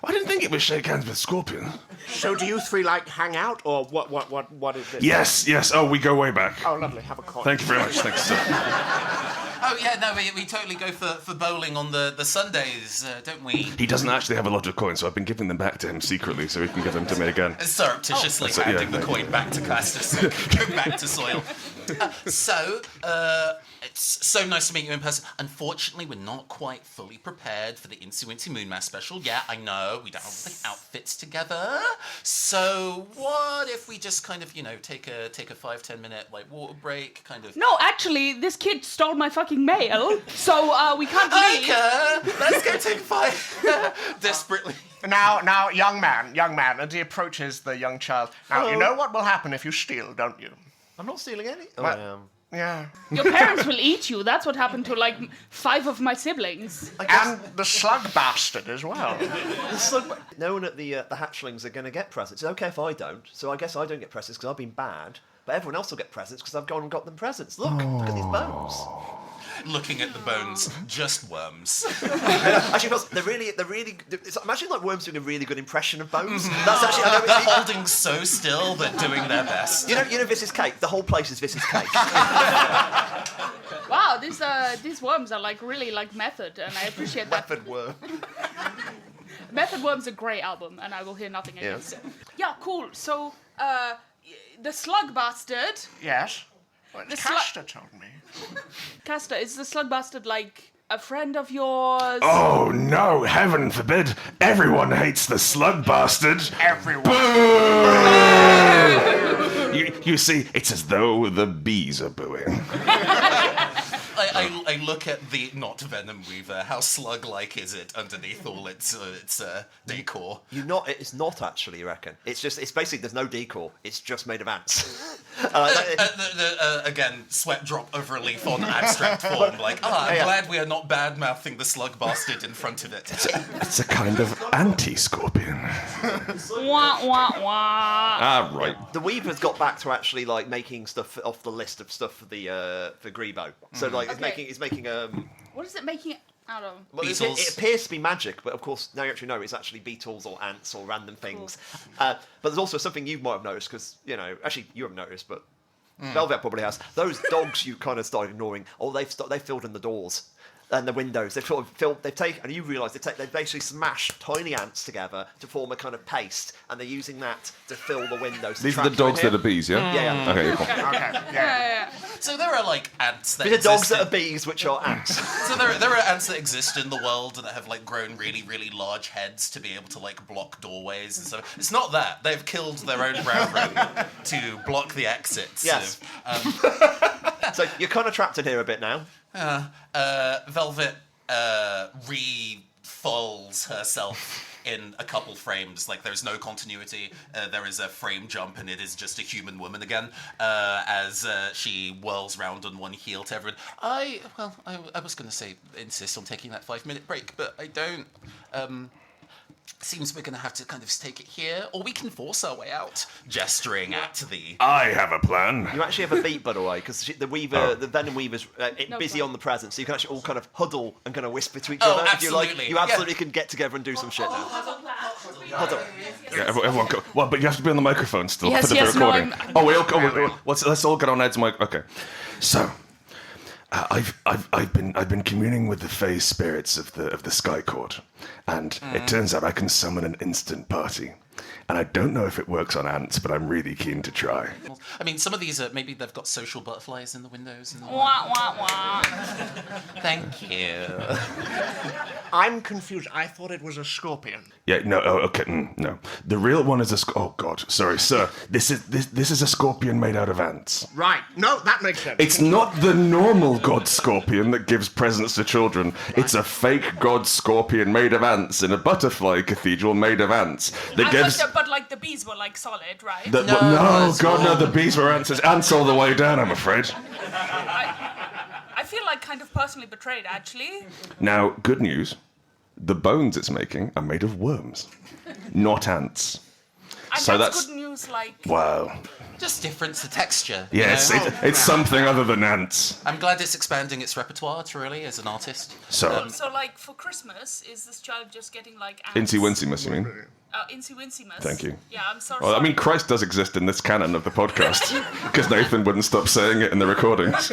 I didn't think it was shake hands with Scorpion. So do you three like hang out, or what is this? Yes. Oh, we go way back. Oh, lovely. Have a coffee. Thank you very much. Thanks, sir. Oh yeah, no, we totally go for bowling on the Sundays, don't we? He doesn't actually have a lot of coins, so I've been giving them back to him secretly so he can give them to me again. Surreptitiously handing the coin back to Castor, go back to Soil. It's so nice to meet you in person. Unfortunately, we're not quite fully prepared for the Incy-Wincy-Moonmas special. Yeah, I know, we don't have the outfits together. So what if we just kind of, take a 5-10 minute water break, kind of. No, actually, this kid stole my fucking mail, so we can't leave. Let's go take a 5 desperately. Now, young man, and he approaches the young child. Now, you know what will happen if you steal, don't you? I'm not stealing any. Oh, What? I am. Yeah. Your parents will eat you. That's what happened to 5 of my siblings. And the slug bastard as well. No one at the hatchlings are going to get presents. It's okay if I don't. So I guess I don't get presents because I've been bad. But everyone else will get presents because I've gone and got them presents. Look at these bones. Looking at the bones, just worms. Actually, they're really. Imagine worms doing a really good impression of bones. That's actually. I know They're holding so still, but doing their best. You know, Vis's cake. The whole place is Vis's cake. Wow, these worms are really method, and I appreciate that. Method worm. Method Worm's a great album, and I will hear nothing against it. Yeah, cool. So, the slug bastard. Yes. Well, The Castor told me. Castor, is the slug bastard a friend of yours? Oh no, heaven forbid. Everyone hates the slug bastard. Everyone. Boo! You see, it's as though the bees are booing. I look at the not Venom Weaver. How slug-like is it underneath all its decor? It's not actually. You reckon? It's basically there's no decor. It's just made of ants. Again, sweat drop over a leaf on abstract form. I'm glad we are not bad-mouthing the slug bastard in front of it. It's a kind of anti-scorpion. Wah, wah, wah. Ah, right. The Weaver's got back to actually making stuff off the list of stuff for for Grebo. So it's making What is it making it out of? Well, it appears to be magic, but of course now you actually know it's actually beetles or ants or random things. But there's also something you might have noticed because actually you haven't noticed, but Velvet probably has. Those dogs you kind of started ignoring. Oh, they've filled in the doors and the windows. They've sort of filled. They've taken, and you realise they've basically smashed tiny ants together to form a kind of paste, and they're using that to fill the windows. These are the dogs that are bees, yeah? Yeah. Okay, cool. Okay, Yeah. So there are ants that These are exist dogs that are bees, which are ants. So there are ants that exist in the world that have grown really, really large heads to be able to block doorways and stuff. It's not that. They've killed their own brown room to block the exits. Yes. So you're kind of trapped in here a bit now. Velvet refolds herself in a couple frames. There's no continuity. There is a frame jump, and it is just a human woman again, as she whirls round on one heel to everyone. I was going to say insist on taking that 5-minute break, but I don't. Seems we're going to have to kind of take it here, or we can force our way out, gesturing at the... I have a plan. You actually have a beat, by the way, because the Venom Weaver's busy on the present, so you can actually all kind of huddle and kind of whisper to each other. Absolutely. If you absolutely can get together and do some shit now. Huddle. Yeah, everyone go. Well, but you have to be on the microphone still Yes, for the yes, no, recording. Let's all get on Ed's mic. Okay. So, I've been communing with the Fey spirits of the Sky Court, and it turns out I can summon an instant party. And I don't know if it works on ants, but I'm really keen to try. I mean, some of these maybe they've got social butterflies in the windows. And all Wah, wah, wah. Thank you. I'm confused. I thought it was a scorpion. Yeah, no, okay, no. The real one is oh God, sorry, sir. This is a scorpion made out of ants. Right. No, that makes sense. It's not the normal god scorpion that gives presents to children. It's a fake god scorpion made of ants in a butterfly cathedral made of ants that gives. But but like the bees were like solid, right? No, God, no, the bees were ants. There's ants all the way down, I'm afraid. I feel like kind of personally betrayed, actually. Now, good news. The bones it's making are made of worms, not ants. And So that's good news, like... Wow. Just difference the texture. Yes, you know? it's something other than ants. I'm glad it's expanding its repertoire, truly, as an artist. So, So, like, for Christmas, is this child just getting, like, ants? Incy-Wincy-Moonmas, you mean? Incy-Wincy-Moonmas. Thank you. Yeah, I'm so Well, sorry. I mean, Christ does exist in this canon of the podcast, because Nathan wouldn't stop saying it in the recordings.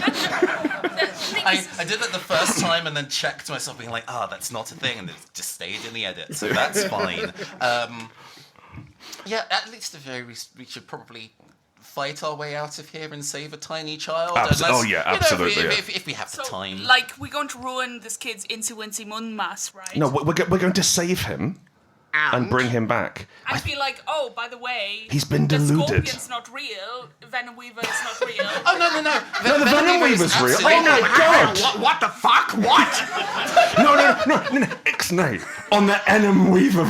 I did it the first time and then checked myself being like, that's not a thing, and it just stayed in the edit, so that's fine. Yeah, at least the very least, we should probably fight our way out of here and save a tiny child. Absolutely. Absolutely. If we have the So, time. like, we're going to ruin this kid's Incy-Wincy-Moonmas, right? No, we're going to save him and bring him back. And be like, oh, by the way... He's been the deluded. Scorpion's not real, Venom Weaver is not real. Oh, no. No, the Venom Weaver's real. absolutely- Oh my God! What the fuck? What? No, Ixnay. On the Venom Weaver.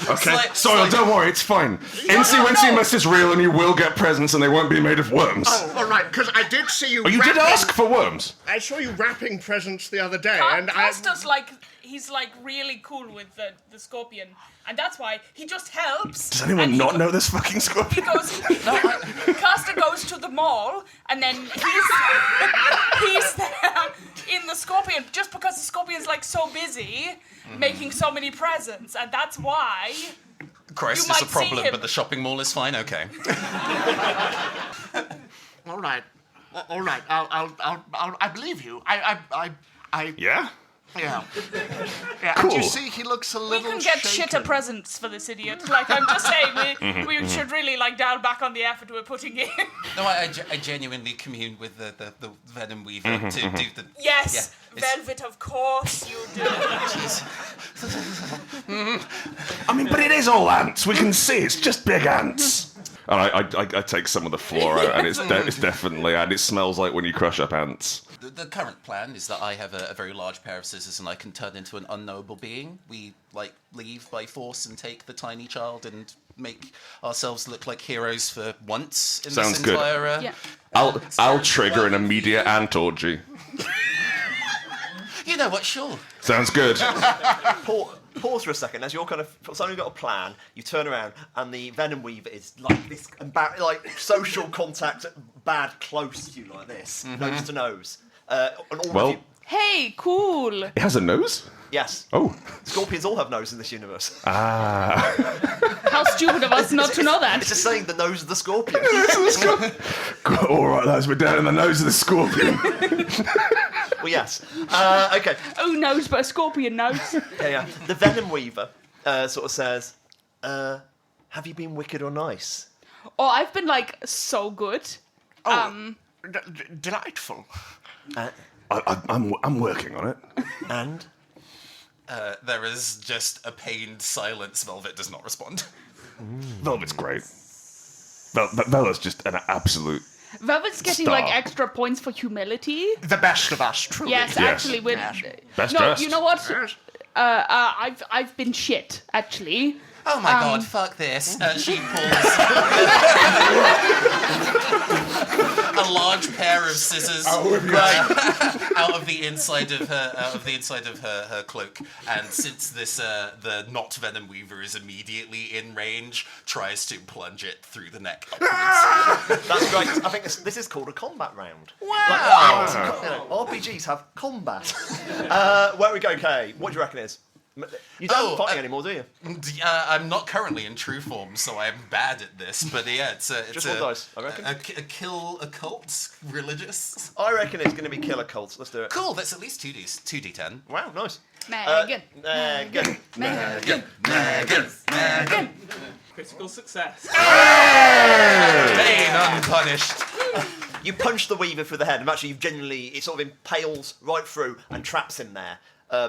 Okay, like- Soil, it's like- don't worry, it's fine. Incy-Wincy-Moonmas is real and you will get presents and they won't be made of worms. Oh, all right, because I did see you. Oh, you did wrapping- ask for worms. I saw you wrapping presents the other day, and I. Castor's like, he's like really cool with the Scorpion. And that's why he just helps. Does anyone and not he know this fucking He Scorpion? goes, Castor goes to the mall, and then he's there in the Scorpion, just because the Scorpion's like so busy making so many presents, and that's why. Christ, You it's a might see problem, him. but the shopping mall is fine. Okay. All right. All right. I believe you. I. Yeah? Yeah. Yeah. Cool. And you see, he looks a We little. can get shaken. shitter presents for this idiot. Like, I'm just saying, we should really like dial back on the effort we're putting in. No, I genuinely commune with the Venom Weaver to do the. Yes, Yeah, it's- Velvet, of course you do. I mean, but it is all ants. We can see it's just big ants. And I take some of the floor out, and it's definitely, and it smells like when you crush up ants. The current plan is that I have a very large pair of scissors and I can turn into an unknowable being. We, leave by force and take the tiny child and make ourselves look like heroes for once in Sounds this good. entire... Yeah. I'll trigger an immediate ant orgy. You know what, sure. Sounds good. Pause for a second. As you're kind of suddenly got a plan, you turn around and the Venom Weaver is like this, like social contact, bad close to you like this, nose to nose. And all Well- of you, Hey, cool. It has a nose? yes, Oh. scorpions all have noses in this universe. How stupid of us not to know that. It's just saying the nose of the scorpion. All right, lads, we're down in the nose of the scorpion. Well, yes. Okay. Who knows but a scorpion knows? Yeah. The Venom Weaver sort of says, "Have you been wicked or nice?" Oh, I've been like so good. Delightful. I'm working on it. And There is just a pained silence. Velvet does not respond. Velvet's great. Velvet's just an absolute... Velvet's getting Star. like extra points for humility. The best of us, truly. Yes, Yes. actually, with Best no, dressed. you know what? Yes. I've been shit actually. Oh my god, fuck this. She pulls a large pair of scissors out of the inside of her cloak, and since this the not Venom Weaver is immediately in range, tries to plunge it through the neck upwards. that's great. I think this is called a combat round. Wow. RPGs have combat. Where we go, Kay? What do you reckon it is? You don't fighting anymore, do you? I'm not currently in true form, so I'm bad at this. But yeah, it's Just roll dice, I reckon. a kill occult religious. I reckon it's going to be Killer Cults. Let's do it. Cool. That's at least 2d10. Wow, nice. Megan. Megan. Megan. Megan. Critical success. Pain unpunished. You punch the Weaver through the head, and actually, it sort of impales right through and traps him there.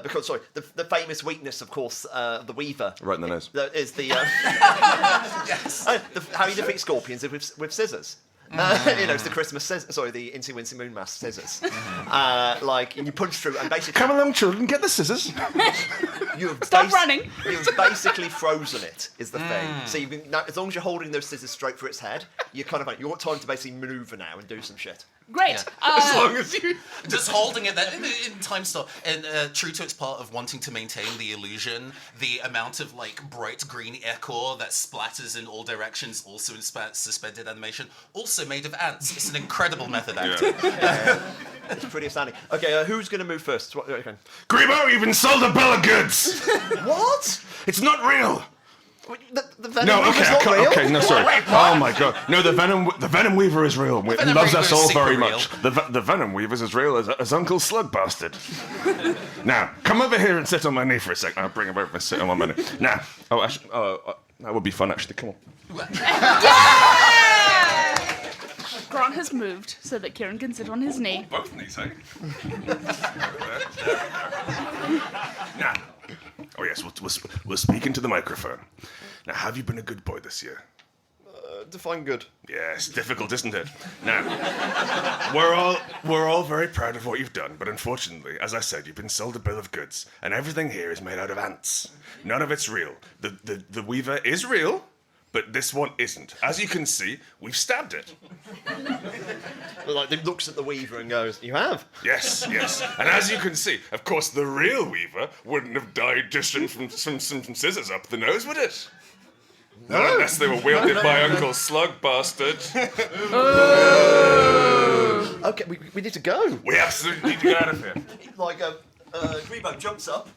Because, the famous weakness, of course, of the Weaver. Right in the nose. Is the... Yes. how you defeat scorpions is with scissors. It's the Christmas the Incy-Wincy-Moonmas scissors. And you punch through and basically... Come along, children, get the scissors. Stop running. You've basically frozen it, is the thing. So as long as you're holding those scissors straight for its head, you're kind of you want time to basically manoeuvre now and do some shit. Great. As long as you just holding it there in time stop, and true to its part of wanting to maintain the illusion, the amount of bright green ichor that splatters in all directions, also in suspended animation, also made of ants. It's an incredible method acting. It's pretty astounding. Okay, who's going to move first? Okay. Grebo, you've been sold a bill of goods. What? It's not real. The Venom No, Weaver's okay, not real? okay, no, sorry. Oh my god. No, the Venom Weaver is real. He Venom loves Weaver us is all super very real. much. The Venom Weaver's as real as Uncle Slug Bastard. Now, come over here and sit on my knee for a second. I'll bring him over and sit on my knee. Now, that would be fun, actually. Come on. Grant has moved so that Kieron can sit on his knee. Both knees, eh? Now, oh yes, we'll speak into the microphone. Now, have you been a good boy this year? Define good. Yes, difficult, isn't it? Now, we're all very proud of what you've done, but unfortunately, as I said, you've been sold a bill of goods, and everything here is made out of ants. None of it's real. The Weaver is real, but this one isn't. As you can see, we've stabbed it. It looks at the Weaver and goes, "You have?" Yes. And as you can see, of course, the real Weaver wouldn't have died just from some scissors up the nose, would it? No, unless they were wielded by Uncle Slug Bastard. Okay, we need to go. We absolutely need to get out of here. Grebo jumps up.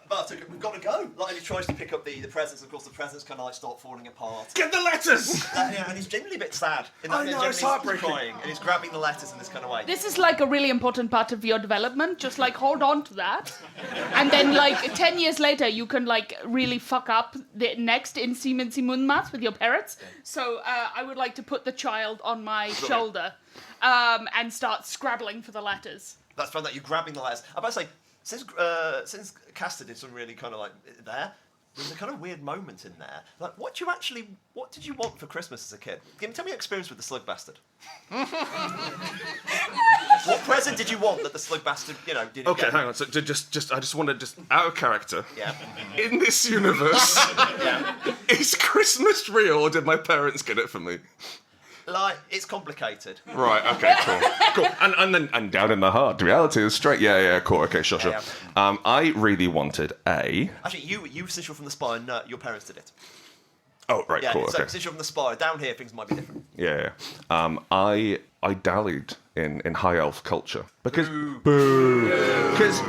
But we've got to go. And he tries to pick up the presents. Of course, the presents kind of start falling apart. Get the letters! And he's genuinely a bit sad. It's heartbreaking. Crying, and he's grabbing the letters in this kind of way. This is a really important part of your development. Just hold on to that. And then 10 years later, you can really fuck up the next Incy-Wincy-Moonmas with your parents. So I would like to put the child on my shoulder and start scrabbling for the letters. That's fun that you're grabbing the letters. I'm about to say, since Castor did some really kind of there's a kind of weird moment in there. What did you want for Christmas as a kid? Tell me your experience with the Slug Bastard. What present did you want that the Slug Bastard, didn't Okay, get? hang on. So I just want to out of character. Yeah. In this universe, is Christmas real, or did my parents get it for me? It's complicated. Right. Okay. Cool. And down in the heart, reality is straight. Yeah. Cool. Okay. Sure. Yeah. I really wanted a. Actually, you since you're from the Spire, no, your parents did it. Oh, right. Yeah. Cool. So Okay. since you're from the Spire, down here things might be different. Yeah. I dallied in high elf culture because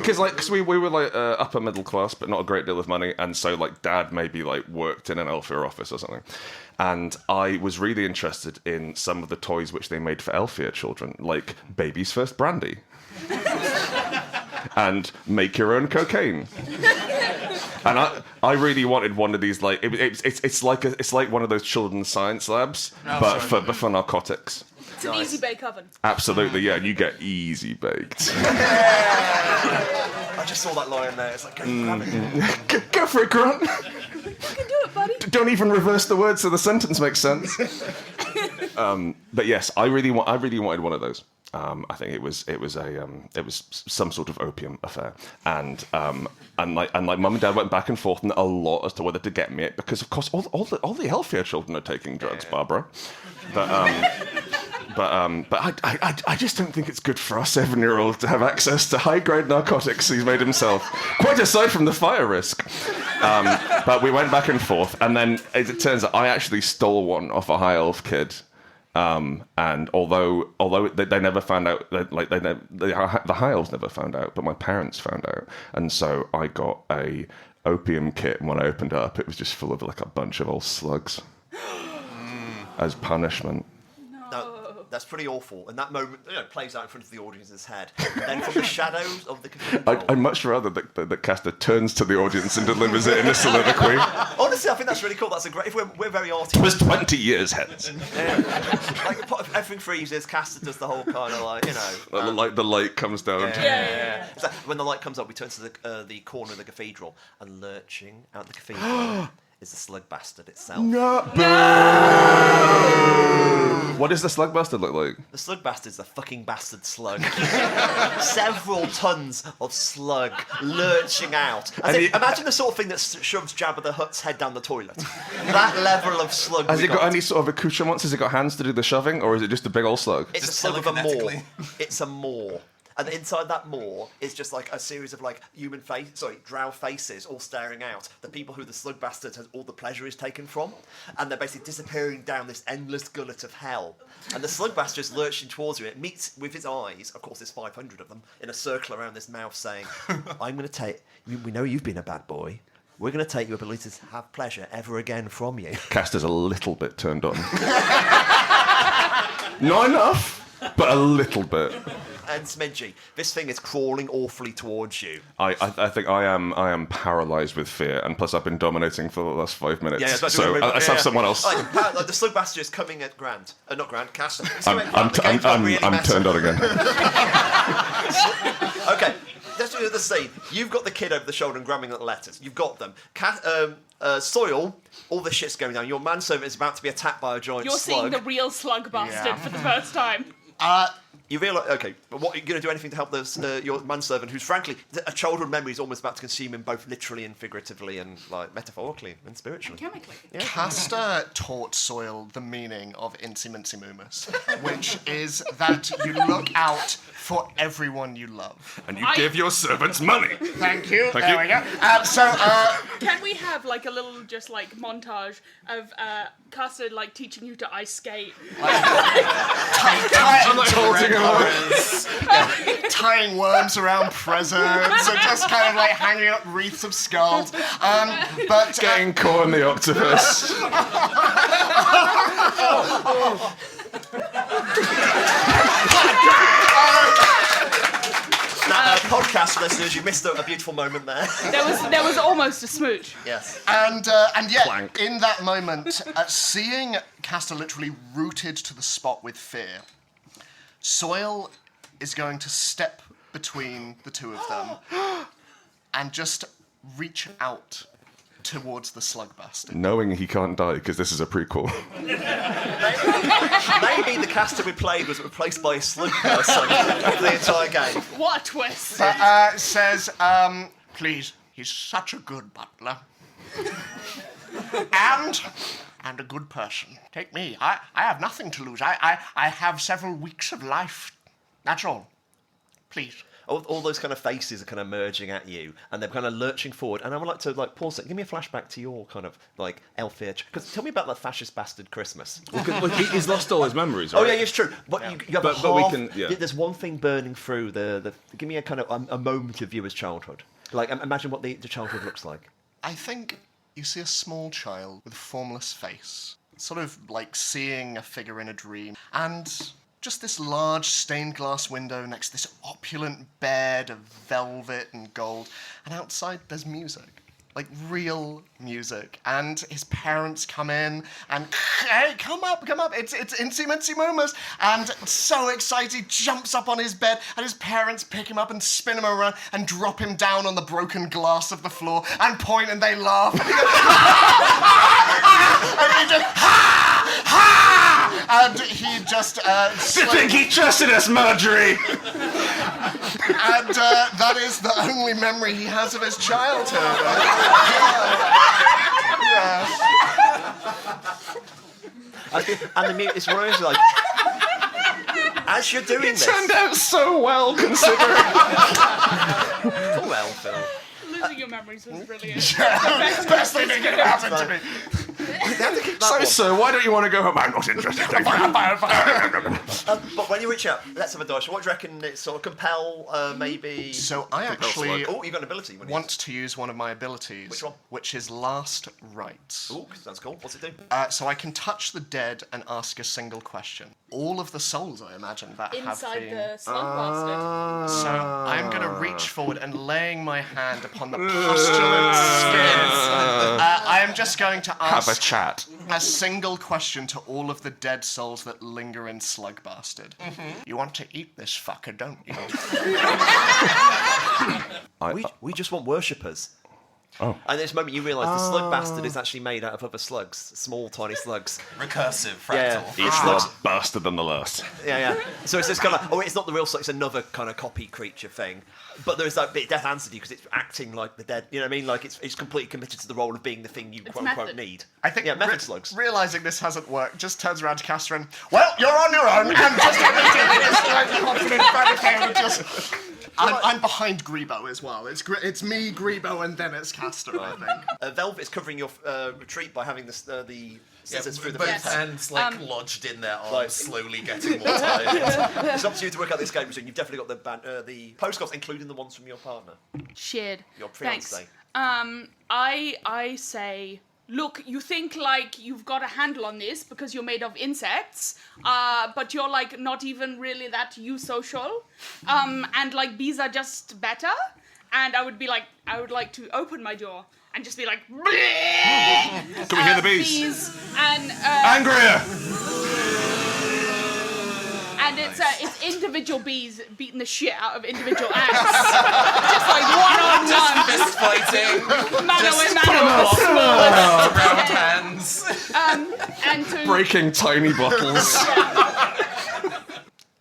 because we were upper middle class but not a great deal of money, and so dad maybe worked in an Elfia office or something, and I was really interested in some of the toys which they made for Elfia children, like baby's first brandy and make your own cocaine. And I really wanted one of these. It's like one of those children's science labs, but for narcotics. It's an easy bake oven. Absolutely, yeah. And you get easy baked. I just saw that line there. It's like, go grab it. Go for it, Grant. You can do it, buddy. Don't even reverse the words so the sentence makes sense. But yes, I really wanted one of those. I think it was some sort of opium affair, and mum and dad went back and forth a lot as to whether to get me it, because of course all the Elfia children are taking drugs, Barbara. But I just don't think it's good for our 7-year-old to have access to high-grade narcotics he's made himself, quite aside from the fire risk. But we went back and forth, and then as it turns out, I actually stole one off a high elf kid. And although they never found out, the high elves never found out, but my parents found out, and so I got a opium kit, and when I opened it up, it was just full of a bunch of old slugs as punishment. That's pretty awful. And that moment plays out in front of the audience's head. Then from the shadows of the cathedral... I'd much rather that Castor turns to the audience and delivers it in a soliloquy. Honestly, I think that's really cool. That's a great... If we're very arty... It was 20 years hence. Everything freezes, Castor does the whole kind of the light comes down. Yeah. It's when the light comes up, we turn to the corner of the cathedral, and lurching out the cathedral is the Slug Bastard itself. No. What does the slug bastard look like? The slug bastard's a fucking bastard slug. Several tons of slug lurching out. Imagine the sort of thing that shoves Jabba the Hutt's head down the toilet. That level of slug. Has it got any sort of accoutrements? Has it got hands to do the shoving, or is it just a big old slug? It's a slug with a maw. It's a maw. And inside that maw is just like a series of like drow faces all staring out. The people who the slug bastard has all the pleasure is taken from. And they're basically disappearing down this endless gullet of hell. And the slug bastard is lurching towards you. It meets with his eyes, of course there's 500 of them, in a circle around this mouth saying, I'm going to take, we know you've been a bad boy. We're going to take your ability to have pleasure ever again from you. Caster's a little bit turned on. Not enough, but a little bit. And Smidgy, this thing is crawling awfully towards you. I think I am paralysed with fear, and plus I've been dominating for the last 5 minutes. Yeah, so let's have someone else. Like the slug bastard is coming at Grant. Not Grant, Caster. I'm turned on again. Okay, let's do the scene. You've got the kid over the shoulder and grabbing at the letters. You've got them. Soil, all this shit's going down. Your manservant is about to be attacked by a giant slug. You're seeing the real slug bastard for the first time. You realise, okay, but what are you going to do anything to help your manservant, who's frankly a childhood memory is almost about to consume him both literally and figuratively and like metaphorically and spiritually. And chemically. Yeah. Caster taught Soil the meaning of Incy-Wincy-Moonmas, which is that you look out for everyone you love. And you give your servants money. Thank you. Thank there you. we go. Can we have like a little just like montage of Caster like teaching you to ice skate? Tying worms around presents and just kind of like hanging up wreaths of skulls. But getting caught in the octopus. Podcast listeners, you missed a beautiful moment there. There was almost a smooch. Yes. And yet, Clank. in that moment, seeing Caster literally rooted to the spot with fear, Soil is going to step between the two of them and just reach out towards the slug bastard. Knowing he can't die because this is a prequel. Maybe the Caster we played was replaced by a slug person for the entire game. What a twist! Says, please, he's such a good butler. And a good person. Take me. I have nothing to lose. I have several weeks of life. That's all. Please. All those kind of faces are kind of merging at you, and they're kind of lurching forward. And I would like to like pause it. Give me a flashback to your kind of like elfish. Because tell me about that fascist bastard Christmas. He's lost all his memories, right? Oh yeah, it's true. But you have But we can. Yeah. There's one thing burning through the. Give me a kind of a moment of you as childhood. Like imagine what the childhood looks like. I think you see a small child with a formless face, sort of like seeing a figure in a dream, and just this large stained glass window next to this opulent bed of velvet and gold, and outside there's music. Like real music, and his parents come in and hey, come up, it's Incy-Wincy-Moonmas, and so excited he jumps up on his bed, and his parents pick him up and spin him around and drop him down on the broken glass of the floor and point and they laugh, and he just and he just You think he trusted us, Marjorie? and that is the only memory he has of his childhood. Yes. And the music is one of those like. As you're doing this. Turned out so well, considering. Oh well, Phil. Losing your memories was brilliant. Best thing that could happen to me. So, why don't you want to go home? I'm not interested. But when you reach out, let's have a dice. What do you reckon it sort of compel, maybe? So I actually Oh, you've got an ability. want to use one of my abilities. Which one? Which is Last Rites. Oh, sounds cool. What's it do? So I can touch the dead and ask a single question. All of the souls, I imagine, that have Inside been... the slug bastard. So I'm going to reach forward and laying my hand upon the pustulant skin, I am just going to Have a ask chat. a single question to all of the dead souls that linger in Slug Bastard. You want to eat this fucker, don't you? We just want worshippers. Oh. And this moment you realise the slug bastard is actually made out of other slugs, small, tiny slugs. Recursive, Yeah. fractal. Each more bastard than the last. Yeah. So it's this kind of, it's not the real slug, it's another kind of copy creature thing. But there's that bit Death answered you because it's acting like the dead, you know what I mean? Like it's completely committed to the role of being the thing you quote-unquote method. need. I think method slugs. realising this hasn't worked, just turns around to Catherine. Well, you're on your own, and just immediately gets slightly confident back again and just... I'm behind Grebo as well. It's me, Grebo, and then it's Castor, I think. Velvet is covering your retreat by having the scissors through the both fence. hands lodged in their arms, Like- slowly getting more tired. It's up to you to work out the escape routine. You've definitely got the postcards, including the ones from your partner, Shared. your Thanks. fiancé. I say, look, you think like you've got a handle on this because you're made of insects, but you're like not even really that eusocial, and like bees are just better. And I would like to open my door and just be like, Can we hear the bees? and Angrier! and it's individual bees beating the shit out of individual ants, just like one-on-one, Fist fighting, mano just a mano, around hands. and to Breaking tiny bottles.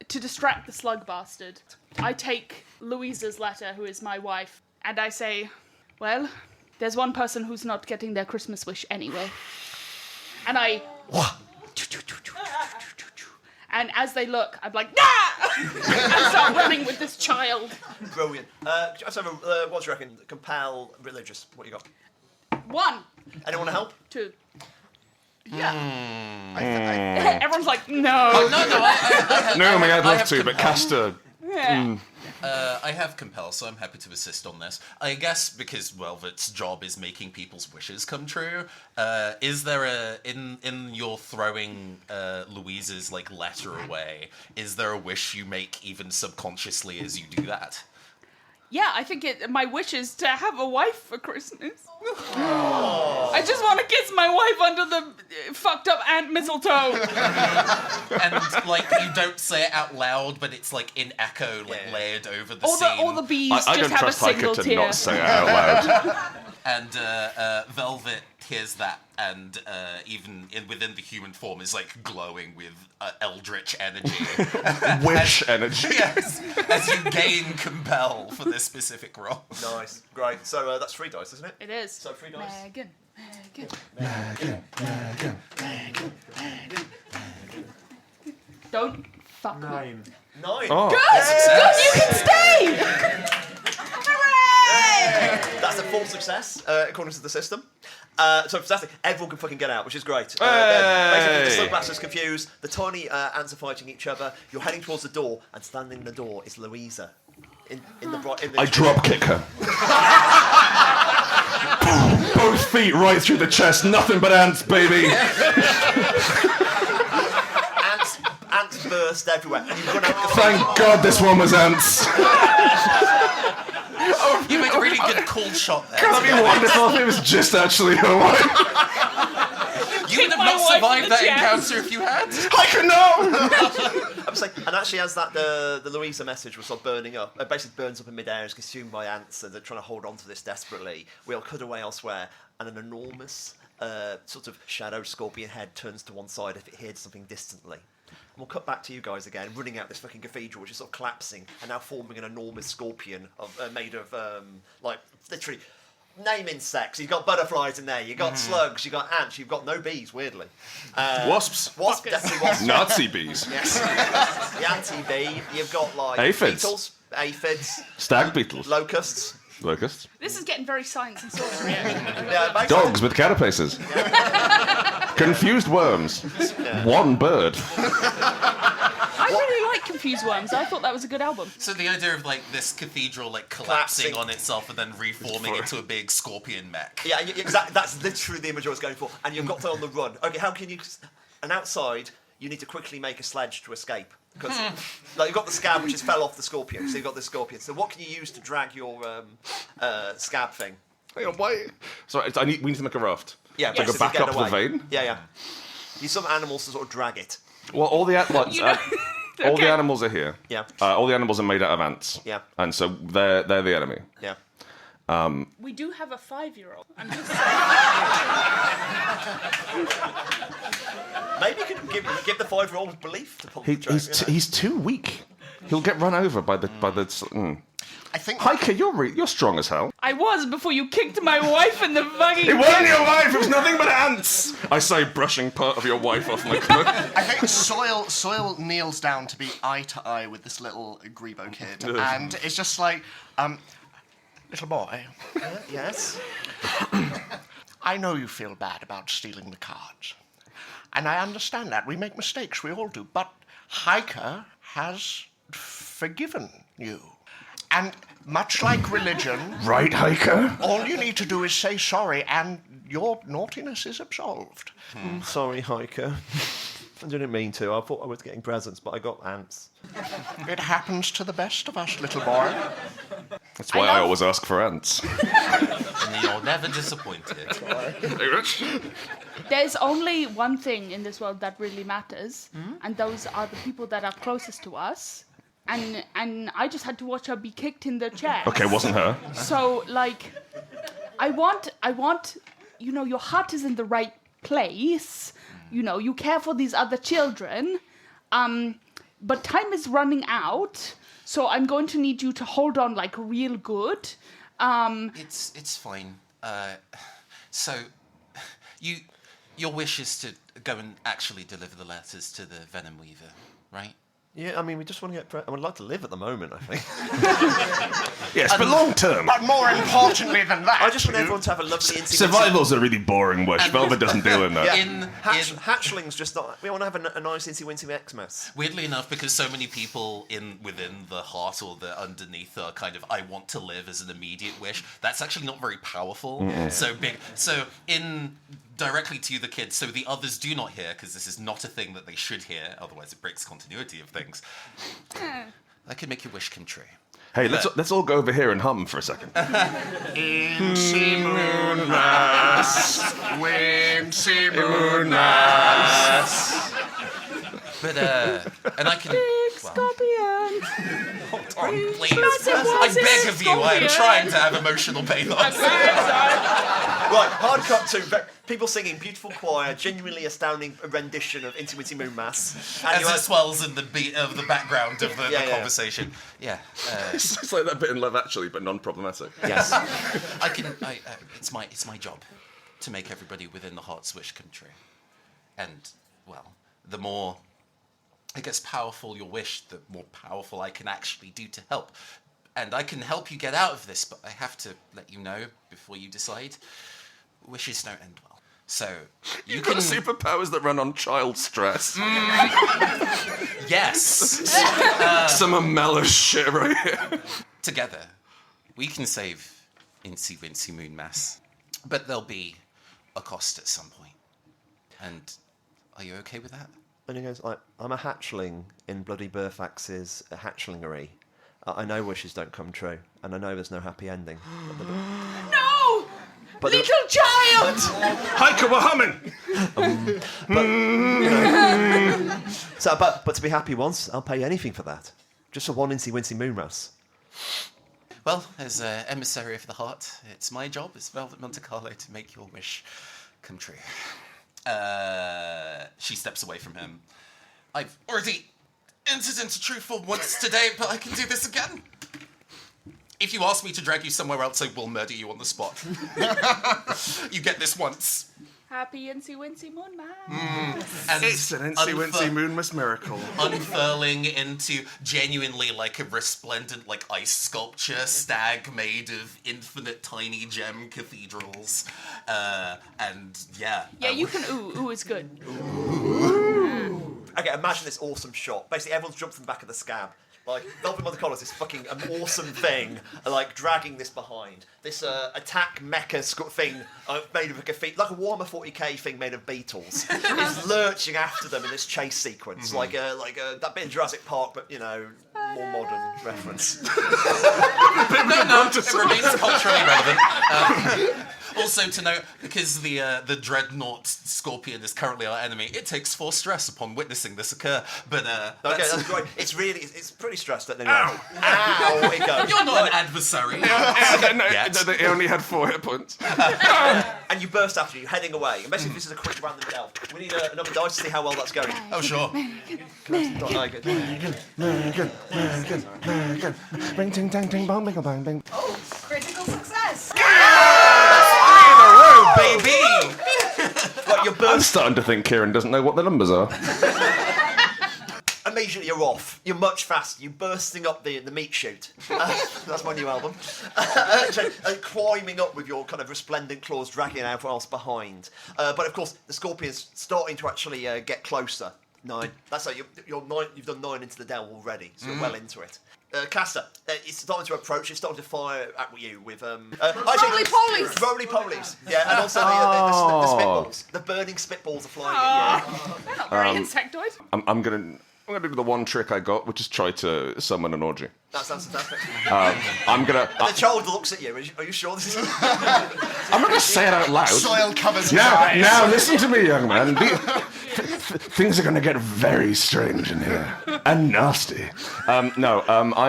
to distract the slug bastard, I take Louisa's letter, who is my wife, and I say, well, there's one person who's not getting their Christmas wish anyway. And I... And as they look, I'm like, ah! I start running with this child. Brilliant. Just have what do you reckon? Compel religious. What you got? 1, Anyone to help? 2. I Everyone's like, no. Naomi, I'd I love have to, but Castor... Yeah. I have compel, so I'm happy to assist on this. I guess because Velvet's job is making people's wishes come true. Is there in your throwing Louise's letter away? Is there a wish you make even subconsciously as you do that? Yeah, I think my wish is to have a wife for Christmas. I just want to kiss my wife under the fucked up ant mistletoe. And you don't say it out loud, but it's in echo, layered over the scene. All the bees I just don't have trust a single Hiker to tear. not say it out loud. And Velvet hears that, and even within the human form is glowing with eldritch energy. Wish energy. Yes, as you gain compel for this specific role. Nice. Great. So that's 3 dice, isn't it? It is. So 3 dice. Megan. Don't fuck me. 9. Oh. Good, you can stay! Hooray! That's a full success, according to the system. So fantastic. Everyone can fucking get out, which is great. Basically, the slug master's confused. The tiny ants are fighting each other. You're heading towards the door, and standing in the door is Louisa. In the I drop kick her. Boom! Both feet right through the chest. Nothing but ants, baby. Ants burst everywhere, and you run out. Thank God this one was ants. You make a really good cold shot there. That'd be wonderful if it was just actually her wife. You would have my not wife survived in the that chest. encounter if you had. I can know. I'm saying, and actually, as that the Louisa message was sort of burning up, it basically burns up in midair and is consumed by ants, and they're trying to hold on to this desperately. We'll cut away elsewhere, and an enormous sort of shadow scorpion head turns to one side if it hears something distantly. And we'll cut back to you guys again, running out this fucking cathedral, which is sort of collapsing, and now forming an enormous scorpion made of, literally, name insects. You've got butterflies in there, you've got slugs, you've got ants, you've got no bees, weirdly. Wasps. Wasps, definitely wasps. Nazi bees. Yes. The anti-bee, you've got, Aphids. beetles, aphids, Stag beetles. locusts. Locusts. This is getting very science and sorcery. Yeah, basically- Dogs with carapaces. Confused worms. One bird. I really like Confused Worms. I thought that was a good album. So the idea of this cathedral collapsing on itself and then reforming into a big scorpion mech. Yeah, exactly. That's literally the image I was going for. And you've got to on the run. Okay, how can you? And outside, you need to quickly make a sledge to escape because you've got the scab which has fell off the scorpion. So you've got the scorpion. So what can you use to drag your scab thing? Hang on, why? Sorry, we need to make a raft. Yeah, to go basically back get up the away. vein. Yeah. Use some animals to sort of drag it. Well, all the all the animals are here. Yeah. All the animals are made out of ants. Yeah. And so they're the enemy. Yeah. We do have a 5-year-old. I'm just Maybe you could give the 5-year-old belief to pull the joke. He's too weak. He'll get run over by the. I think. Hiker, you're strong as hell. I was before you kicked my wife in the fucking. It wasn't your wife. It was nothing but ants. I say, brushing part of your wife off my cloak. I think Soil kneels down to be eye to eye with this little Grebo kid, and it's just like, little boy. Yes? I know you feel bad about stealing the cards, and I understand that. We make mistakes, we all do, but Hiker has forgiven you. And much like religion... Right, Hiker? All you need to do is say sorry, and your naughtiness is absolved. Sorry, Hiker. I didn't mean to. I thought I was getting presents, but I got ants. It happens to the best of us, little boy. That's why I always ask for ants. And you're never disappointed. Hey, Rich? There's only one thing in this world that really matters, and those are the people that are closest to us. And I just had to watch her be kicked in the chest. Okay, wasn't her. So, like, I want, your heart is in the right place. You care for these other children. But time is running out, so I'm going to need you to hold on, like, real good. It's fine. So, your wish is to go and actually deliver the letters to the Venom Weaver, right? Yeah, I mean, we just want to I would like to live at the moment, I think. Yes, but long term. But more importantly than that... I just want everyone to have a lovely Incy-Wincy... Survival's a really boring wish. Velvet doesn't deal in that. Yeah. Hatchlings just not... We want to have a nice Incy-Wincy-Xmas. Weirdly enough, because so many people within the heart or the underneath are kind of, I want to live as an immediate wish, that's actually not very powerful. So in... directly to the kids, so the others do not hear, because this is not a thing that they should hear, otherwise it breaks continuity of things. I can make your wish come true. Hey, let's all go over here and hum for a second. Incy-Moonmas, Wincy-Moonmas. But, and I can... Scorpion. Hold on, please. I beg of you, I am trying to have emotional pathos. Right, hard cut to people singing beautiful choir, genuinely astounding rendition of Incy-Wincy-Moonmas. As it swells in the beat of the background of the conversation. Yeah. It's like that bit in Love Actually, but non-problematic. Yes. It's my job to make everybody within the heart's wish come true. And, well, the more... I guess powerful your wish, the more powerful I can actually do to help. And I can help you get out of this, but I have to let you know before you decide. Wishes don't end well. So, you You've got superpowers that run on child stress. Yes! Some Amelis shit right here. Together, we can save Incy-Wincy-Moonmas. But there'll be a cost at some point. And are you okay with that? And he goes, like, I'm a hatchling in bloody Burfax's hatchlingery. I know wishes don't come true, and I know there's no happy ending. No! Little child! Hiker, we're humming! But to be happy once, I'll pay anything for that. Just for one Incy-Wincy-Moonmas. Well, as emissary of the heart, it's my job as Velvet Monte Carlo to make your wish come true. She steps away from him. I've already entered into truth for once today, but I can do this again. If you ask me to drag you somewhere else, I will murder you on the spot. You get this once. Happy Incy-Wincy-Moonmas. And It's an Incy-Wincy-Moonmas miracle. Unfurling into genuinely like a resplendent like ice sculpture stag made of infinite tiny gem cathedrals. And yeah. Yeah, you can ooh is good. Okay, imagine this awesome shot. Basically, everyone's jumped from the back of the scab. Like, Velvet Monte Carlo is this fucking awesome thing, like, dragging this behind. This attack mecha thing made of like a Warhammer 40k thing made of beetles is lurching after them in this chase sequence. Like that bit in Jurassic Park, but, more modern reference. No, it remains culturally relevant. Also to note, because the dreadnought scorpion is currently our enemy, it takes 4 stress upon witnessing this occur. But okay, that's great. It's pretty stressed. Anyway. Ow! It goes. You're not an adversary. He only had 4 hit points. And you burst after you, heading away. And basically, this is a quick random delve. We need another dice to see how well that's going. Oh sure. Bing, ting, tang, ting, bong, bing, bang, bing. Oh, critical success. Baby! What, you're I'm starting to think Kieron doesn't know what the numbers are. Immediately you're off. You're much faster. You're bursting up the meat chute. That's my new album. Climbing up with your kind of resplendent claws, dragging everyone else behind. But of course, the scorpion's starting to actually get closer. 9. That's like you're 9. You've done 9 into the delve already, so you're well into it. Caster, it's starting to approach. It's starting to fire at you with roly-polies. Roly-polies. Yeah, and also the spitballs. The burning spitballs are flying at you. They're not very insectoid. I'm gonna do the one trick I got, which is try to summon an orgy. That sounds fantastic. I'm gonna. And the child looks at you. Are you sure this is? I'm not gonna say it out loud. Soil covers his eyes. Now listen to me, young man. Things are going to get very strange in here. And nasty. I'm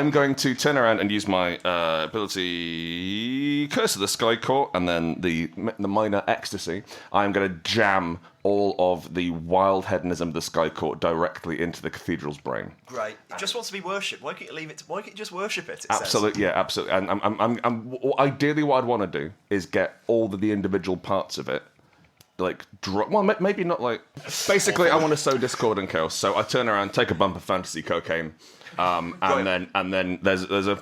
going to turn around and use my ability Curse of the Sky Court and then the minor ecstasy. I'm going to jam all of the wild hedonism of the Sky Court directly into the cathedral's brain. Great. It just wants to be worshipped. Why can't you leave it? Why can't you just worship it? Absolutely, yeah, absolutely. And I'm ideally what I'd want to do is get all the individual parts of it. Maybe not like. Basically, I want to sow discord and chaos. So I turn around, take a bump of fantasy cocaine, and then there's a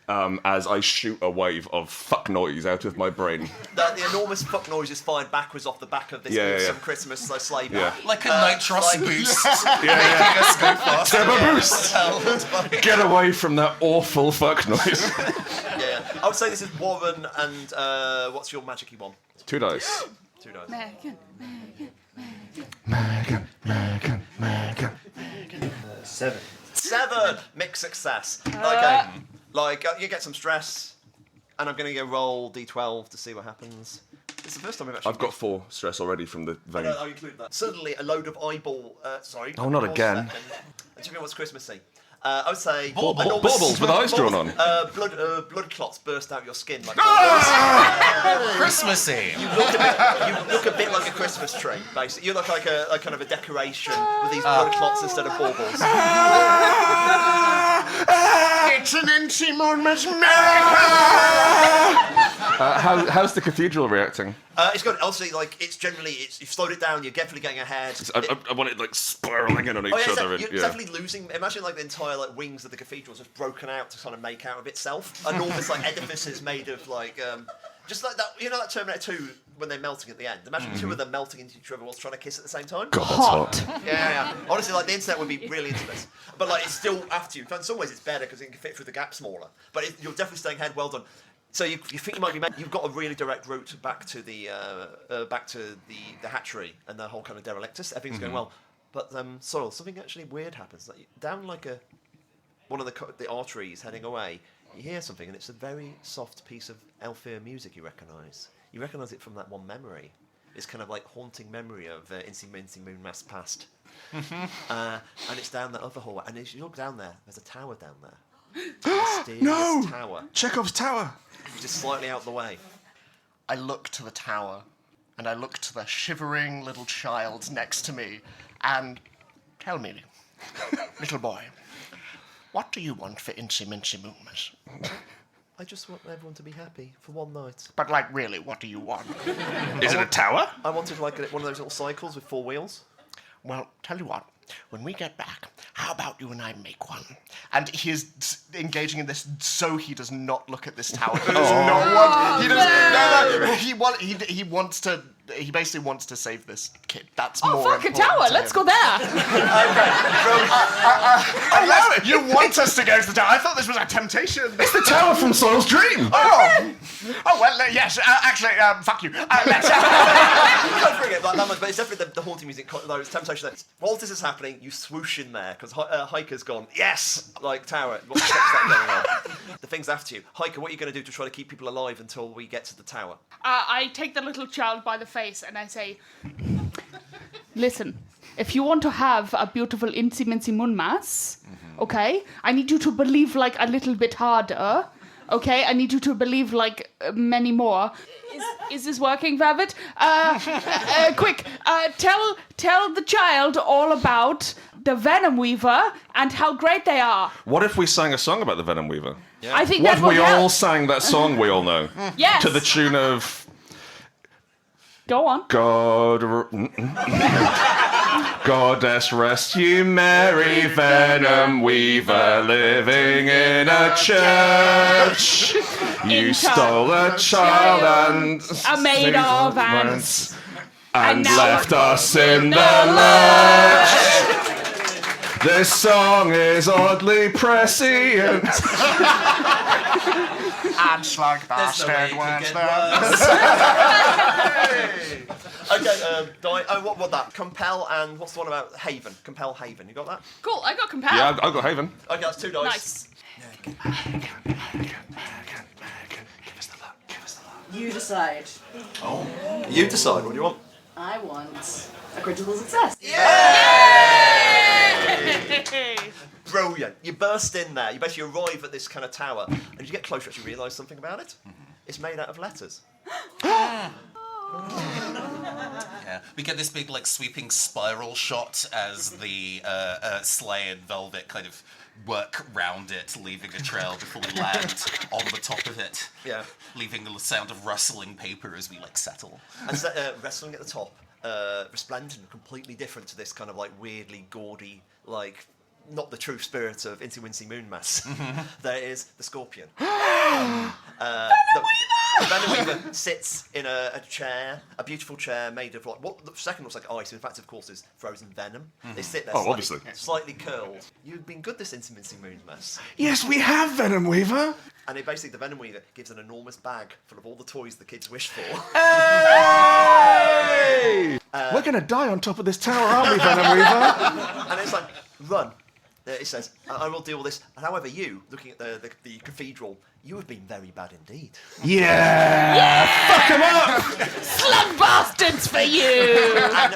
as I shoot a wave of fuck noise out of my brain. The enormous fuck noise is fired backwards off the back of this awesome Christmas sleigh. Yeah. Like a nitros boost. Yeah. Us go faster. Turbo boost. Get away from that awful fuck noise. Yeah. I would say this is Warren and what's your magic-y one? 2 dice. 2 dice. Megan. 7. 7! Mixed success. Okay. You get some stress, and I'm going to go roll D12 to see what happens. It's the first time I've got 4 stress already from the vein. I'll include that. Suddenly, a load of eyeball... Oh, not again. Do you know what's Christmassy? I would say... Baubles with eyes drawn on. Blood clots burst out your skin like Christmassy. You look a bit like a Christmas tree, basically. You look like a kind of a decoration with these blood clots instead of baubles. It's an Incy-Moonmas How's the cathedral reacting? It's good. Obviously, you've slowed it down. You're definitely getting ahead. I want it spiraling in on each other. You're definitely losing. Imagine the entire wings of the cathedral just broken out to kind of make out of itself. Enormous edifices made of just like that. You know that Terminator 2 when they're melting at the end. Imagine 2 of them melting into each other whilst trying to kiss at the same time. God, that's hot. Yeah. Honestly, the internet would be really into this. But it's still after you. In some ways, it's better because it can fit through the gap smaller. But you're definitely staying ahead. Well done. So you think you might be? You've got a really direct route back to the hatchery and the whole kind of derelictus. Everything's going well, but Searle, something actually weird happens. Down one of the arteries heading away, you hear something, and it's a very soft piece of Elfir music you recognise. You recognise it from that one memory. It's kind of haunting memory of Incy-Wincy-Moonmas past, and it's down that other hallway. And as you look down there, there's a tower down there. No! Tower. Chekhov's tower. Just slightly out the way. I look to the tower, and I look to the shivering little child next to me, and tell me, little boy, what do you want for Incy-Wincy-Moonmas? I just want everyone to be happy for one night. But really, what do you want? Is it a tower? I wanted one of those little cycles with 4 wheels. Well, tell you what. When we get back, how about you and I make one? And he is engaging in this so he does not look at this tower. He does not want. He does. No. He basically wants to save this kid. That's more fuck a important tower! to Let's him. go there. You want us to go to the tower? I thought this was a temptation. It's the tower from Searle's dream. Oh, Oh, well, yes, actually, fuck you. Let's... Don't bring it like that much, but it's definitely the haunting music, those temptation. While this is happening, you swoosh in there, because Hiker's gone, yes! Like, tower, what stops that going on? The thing's after you. Hiker, what are you going to do to try to keep people alive until we get to the tower? I take the little child by the face and I say, listen, if you want to have a beautiful Incy-Wincy-Moonmas, okay, I need you to believe like a little bit harder. Okay, I need you to believe like many more. Is this working, Velvet? Quick, tell the child all about the Venom Weaver and how great they are. What if we sang a song about the Venom Weaver? Yeah. I think What that if would we help. all sang that song we all know? Yes. To the tune of Go on. Goddess rest you merry Venom Weaver living in a church. You stole a child and A maid of ants. and now left us in the lurch. This song is oddly prescient. And slug There's no way bastard it words could get there. worse. Okay, what that? Compel and what's the one about Haven? Compel Haven, you got that? Cool, I got compelled. Yeah, I've got Haven. Okay, that's 2 dice. Nice. You decide. You decide, what do you want? I want a critical success. Brilliant. You burst in there, you basically arrive at this kind of tower, and as you get closer, you realise something about it. It's made out of letters. Yeah, we get this big, like, sweeping spiral shot as the Slay and Velvet kind of work round it, leaving a trail before we land on the top of it. Yeah. Leaving the sound of rustling paper as we, like, settle. And so, wrestling at the top, resplendent, completely different to this kind of, like, weirdly gaudy, like, not the true spirit of Incy-Wincy-Moonmas. There is the Scorpion. The Venom Weaver sits in a chair, a beautiful chair made of like what the second looks like ice. In fact, of course, is frozen venom. They sit there, obviously. slightly curled. You've been good this Incy-Wincy-Moonmas. Yes, we have Venom Weaver. And basically, the Venom Weaver gives an enormous bag full of all the toys the kids wish for. Hey! We're going to die on top of this tower, aren't we, Venom Weaver? And it's like, run. It says, I will do all this. However, you, looking at the cathedral, you have been very bad indeed. Yeah! Fuck him up! Slug bastards for you! And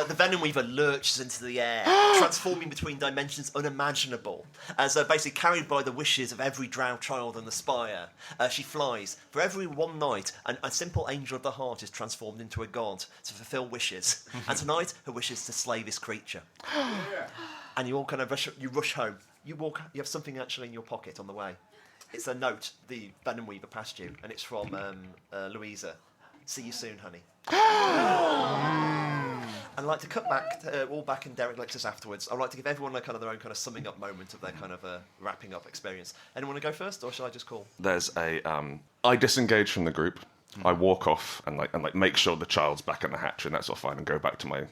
the Venom Weaver lurches into the air, transforming between dimensions unimaginable. As basically carried by the wishes of every drow child on the spire, she flies. For every one night, a simple angel of the heart is transformed into a god to fulfill wishes. And tonight, her wish is to slay this creature. And you all kind of rush home. You have something actually in your pocket on the way. It's a note, the Venom Weaver passed you, and it's from Louisa. See you soon, honey. I'd like to cut back, all back in Derek lectures afterwards. I'd like to give everyone their own kind of summing up moment of their kind of wrapping up experience. Anyone want to go first, or shall I just call? There's I disengage from the group. I walk off and make sure the child's back in the hatch, and that's all fine, and go back to my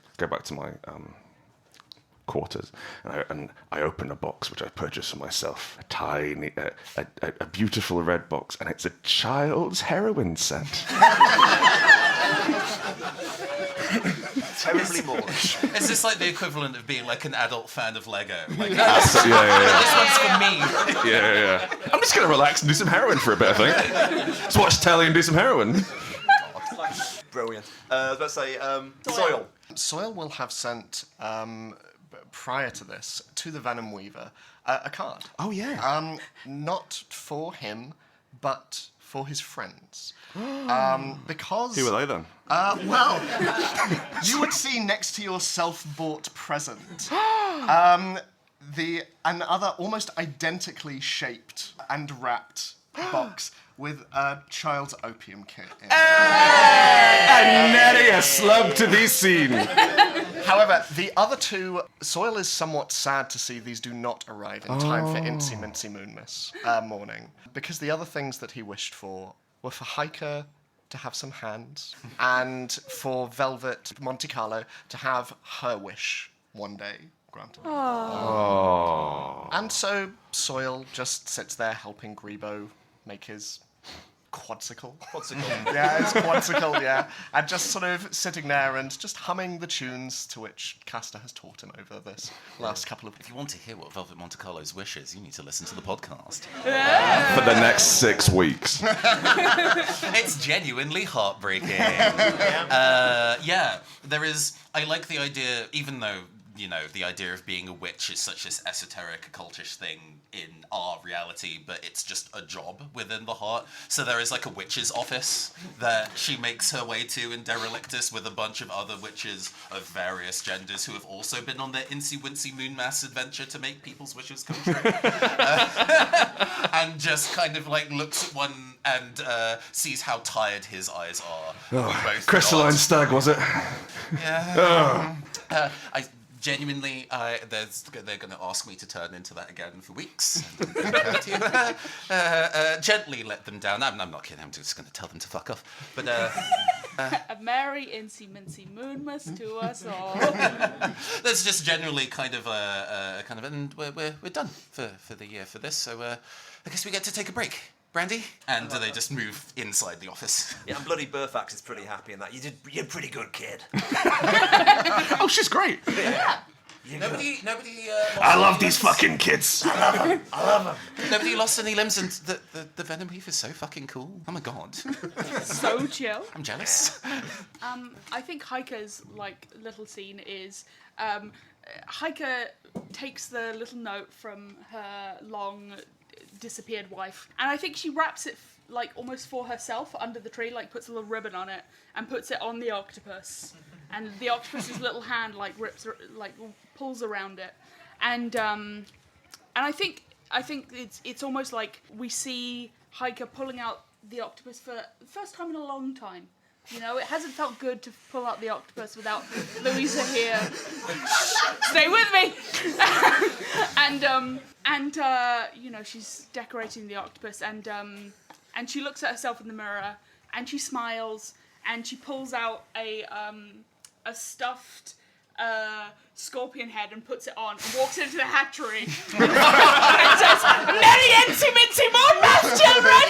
quarters, and I open a box which I purchased for myself, a tiny, a beautiful red box, and it's a child's heroin set. Terribly Moorish. Is this like the equivalent of being like an adult fan of Lego? Like, Yeah. this one's for me. Yeah. I'm just gonna relax and do some heroin for a bit, I think. Let's watch telly and do some heroin. Brilliant. Let's say Soil. Soil will have sent, prior to this, to the Venom Weaver, a card. Oh, yeah. Not for him, but for his friends. Because... Who are they then? Well, you would see next to your self-bought present another almost identically shaped and wrapped box with a child's opium kit in it. And nary a slug to be seen. However, the other two, Soil is somewhat sad to see these do not arrive in time for Incy-Wincy-Moonmas morning, because the other things that he wished for were for Hiker to have some hands, and for Velvet Monte Carlo to have her wish one day granted. And so Soil just sits there helping Grebo make his quadsicle. Quadsicle. Yeah, it's quadsicle, yeah. And just sort of sitting there and just humming the tunes to which Castor has taught him over this last couple of... If you want to hear what Velvet Monte Carlo's wish is, you need to listen to the podcast. For the next 6 weeks. It's genuinely heartbreaking. Yeah, there is... I like the idea, even though, you know, the idea of being a witch is such this esoteric, occultish thing in our reality, but it's just a job within the heart. So there is like a witch's office that she makes her way to in Derelictus with a bunch of other witches of various genders who have also been on their Incy-Wincy-Moonmas adventure to make people's wishes come true. And just kind of like looks at one and sees how tired his eyes are. Both Crystalline gods. stag, was it? Yeah. I genuinely, they're going to ask me to turn into that again for weeks. Gently let them down. I'm not kidding. I'm just going to tell them to fuck off. But A merry Incy-Wincy-Moonmas to us all. there's just generally kind of and we're done for the year for this. So I guess we get to take a break. Brandy? And they just move inside the office. Yeah, and bloody Burfax is pretty happy in that. You're a pretty good kid. Oh, she's great. Yeah. Nobody. I love these fucking kids. I love them. Nobody lost any limbs, and the venom leaf is so fucking cool. Oh my god. So chill. I'm jealous. I think Heike's like little scene is Heike takes the little note from her long disappeared wife, and I think she wraps it like almost for herself under the tree, like puts a little ribbon on it and puts it on the octopus, and the octopus's little hand like pulls around it, and I think it's almost like we see Heike pulling out the octopus for the first time in a long time. You know, it hasn't felt good to pull out the octopus without Louisa here. Stay with me. and you know, she's decorating the octopus, and she looks at herself in the mirror, and she smiles, and she pulls out a stuffed scorpion head and puts it on and walks into the hatchery and says, "Merry Incy-Wincy-Moonmas, children!"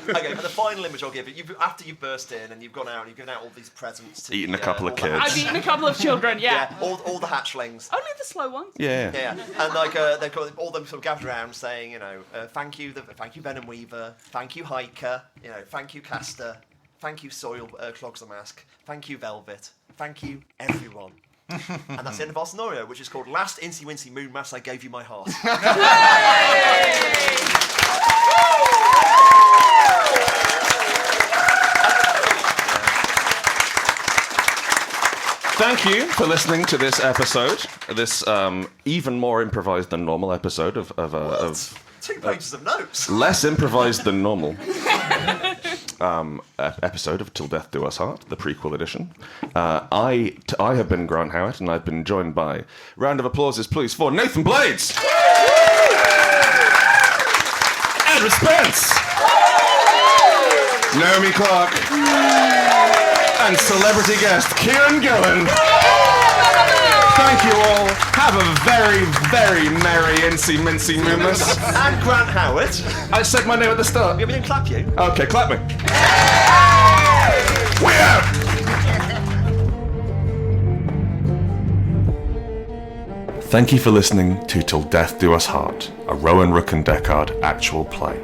Okay, but the final image I'll give you, after you've burst in and you've gone out and you've given out all these presents to Eaten a couple of all the kids. I've eaten a couple of children, yeah. all the hatchlings. Only the slow ones. Yeah. Yeah, and like they've got all them sort of gathered around saying, you know, thank you Venom Weaver, thank you Heike, you know, thank you Castor, thank you Soil Clogs the Mask, thank you Velvet, thank you everyone. And that's the end of our scenario, which is called Last Incy-Wincy-Moonmas, I Gave You My Heart. Thank you for listening to this episode, this even more improvised than normal episode of 2 pages of notes. less improvised than normal episode of Till Death Do Us Part, the prequel edition. I have been Grant Howitt, and I've been joined by, round of applauses please for Nathan Blades, Edward Spence, Naomi Clarke, and celebrity guest Kieron Gillen. Thank you all. Have a very, very merry Incy-Wincy-Moonmas. And Grant Howitt. I said my name at the start. Yeah, we didn't clap you. Okay, clap me. We out! Thank you for listening to Till Death Do Us Part, a Rowan Rook and Deckard actual play.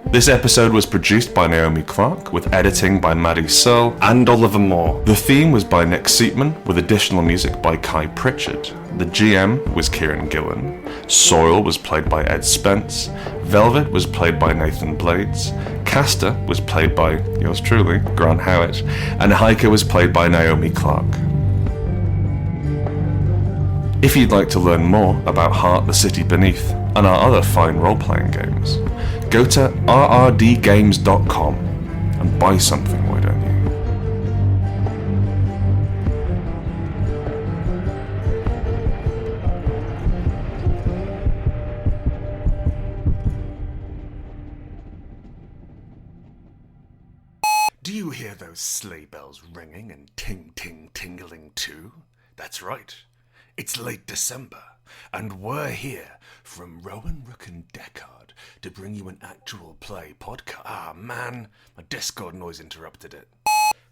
This episode was produced by Naomi Clarke, with editing by Maddy, Searle, and Oliver Moore. The theme was by Nick Seatman, with additional music by Kai Pritchard. The GM was Kieron Gillen. Soil was played by Ed Spence. Velvet was played by Nathan Blades. Castor was played by yours truly, Grant Howitt. And Heike was played by Naomi Clarke. If you'd like to learn more about Heart the City Beneath and our other fine role-playing games, go to rrdgames.com and buy something, why don't you? Do you hear those sleigh bells ringing and ting-ting-tingling too? That's right. It's late December, and we're here from Rowan, Rook and Deckard to bring you an actual play podcast. Ah, man, my Discord noise interrupted it.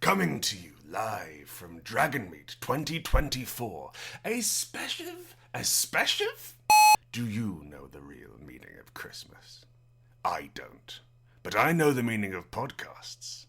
Coming to you live from Dragonmeet 2024, a special? Do you know the real meaning of Christmas? I don't, but I know the meaning of podcasts.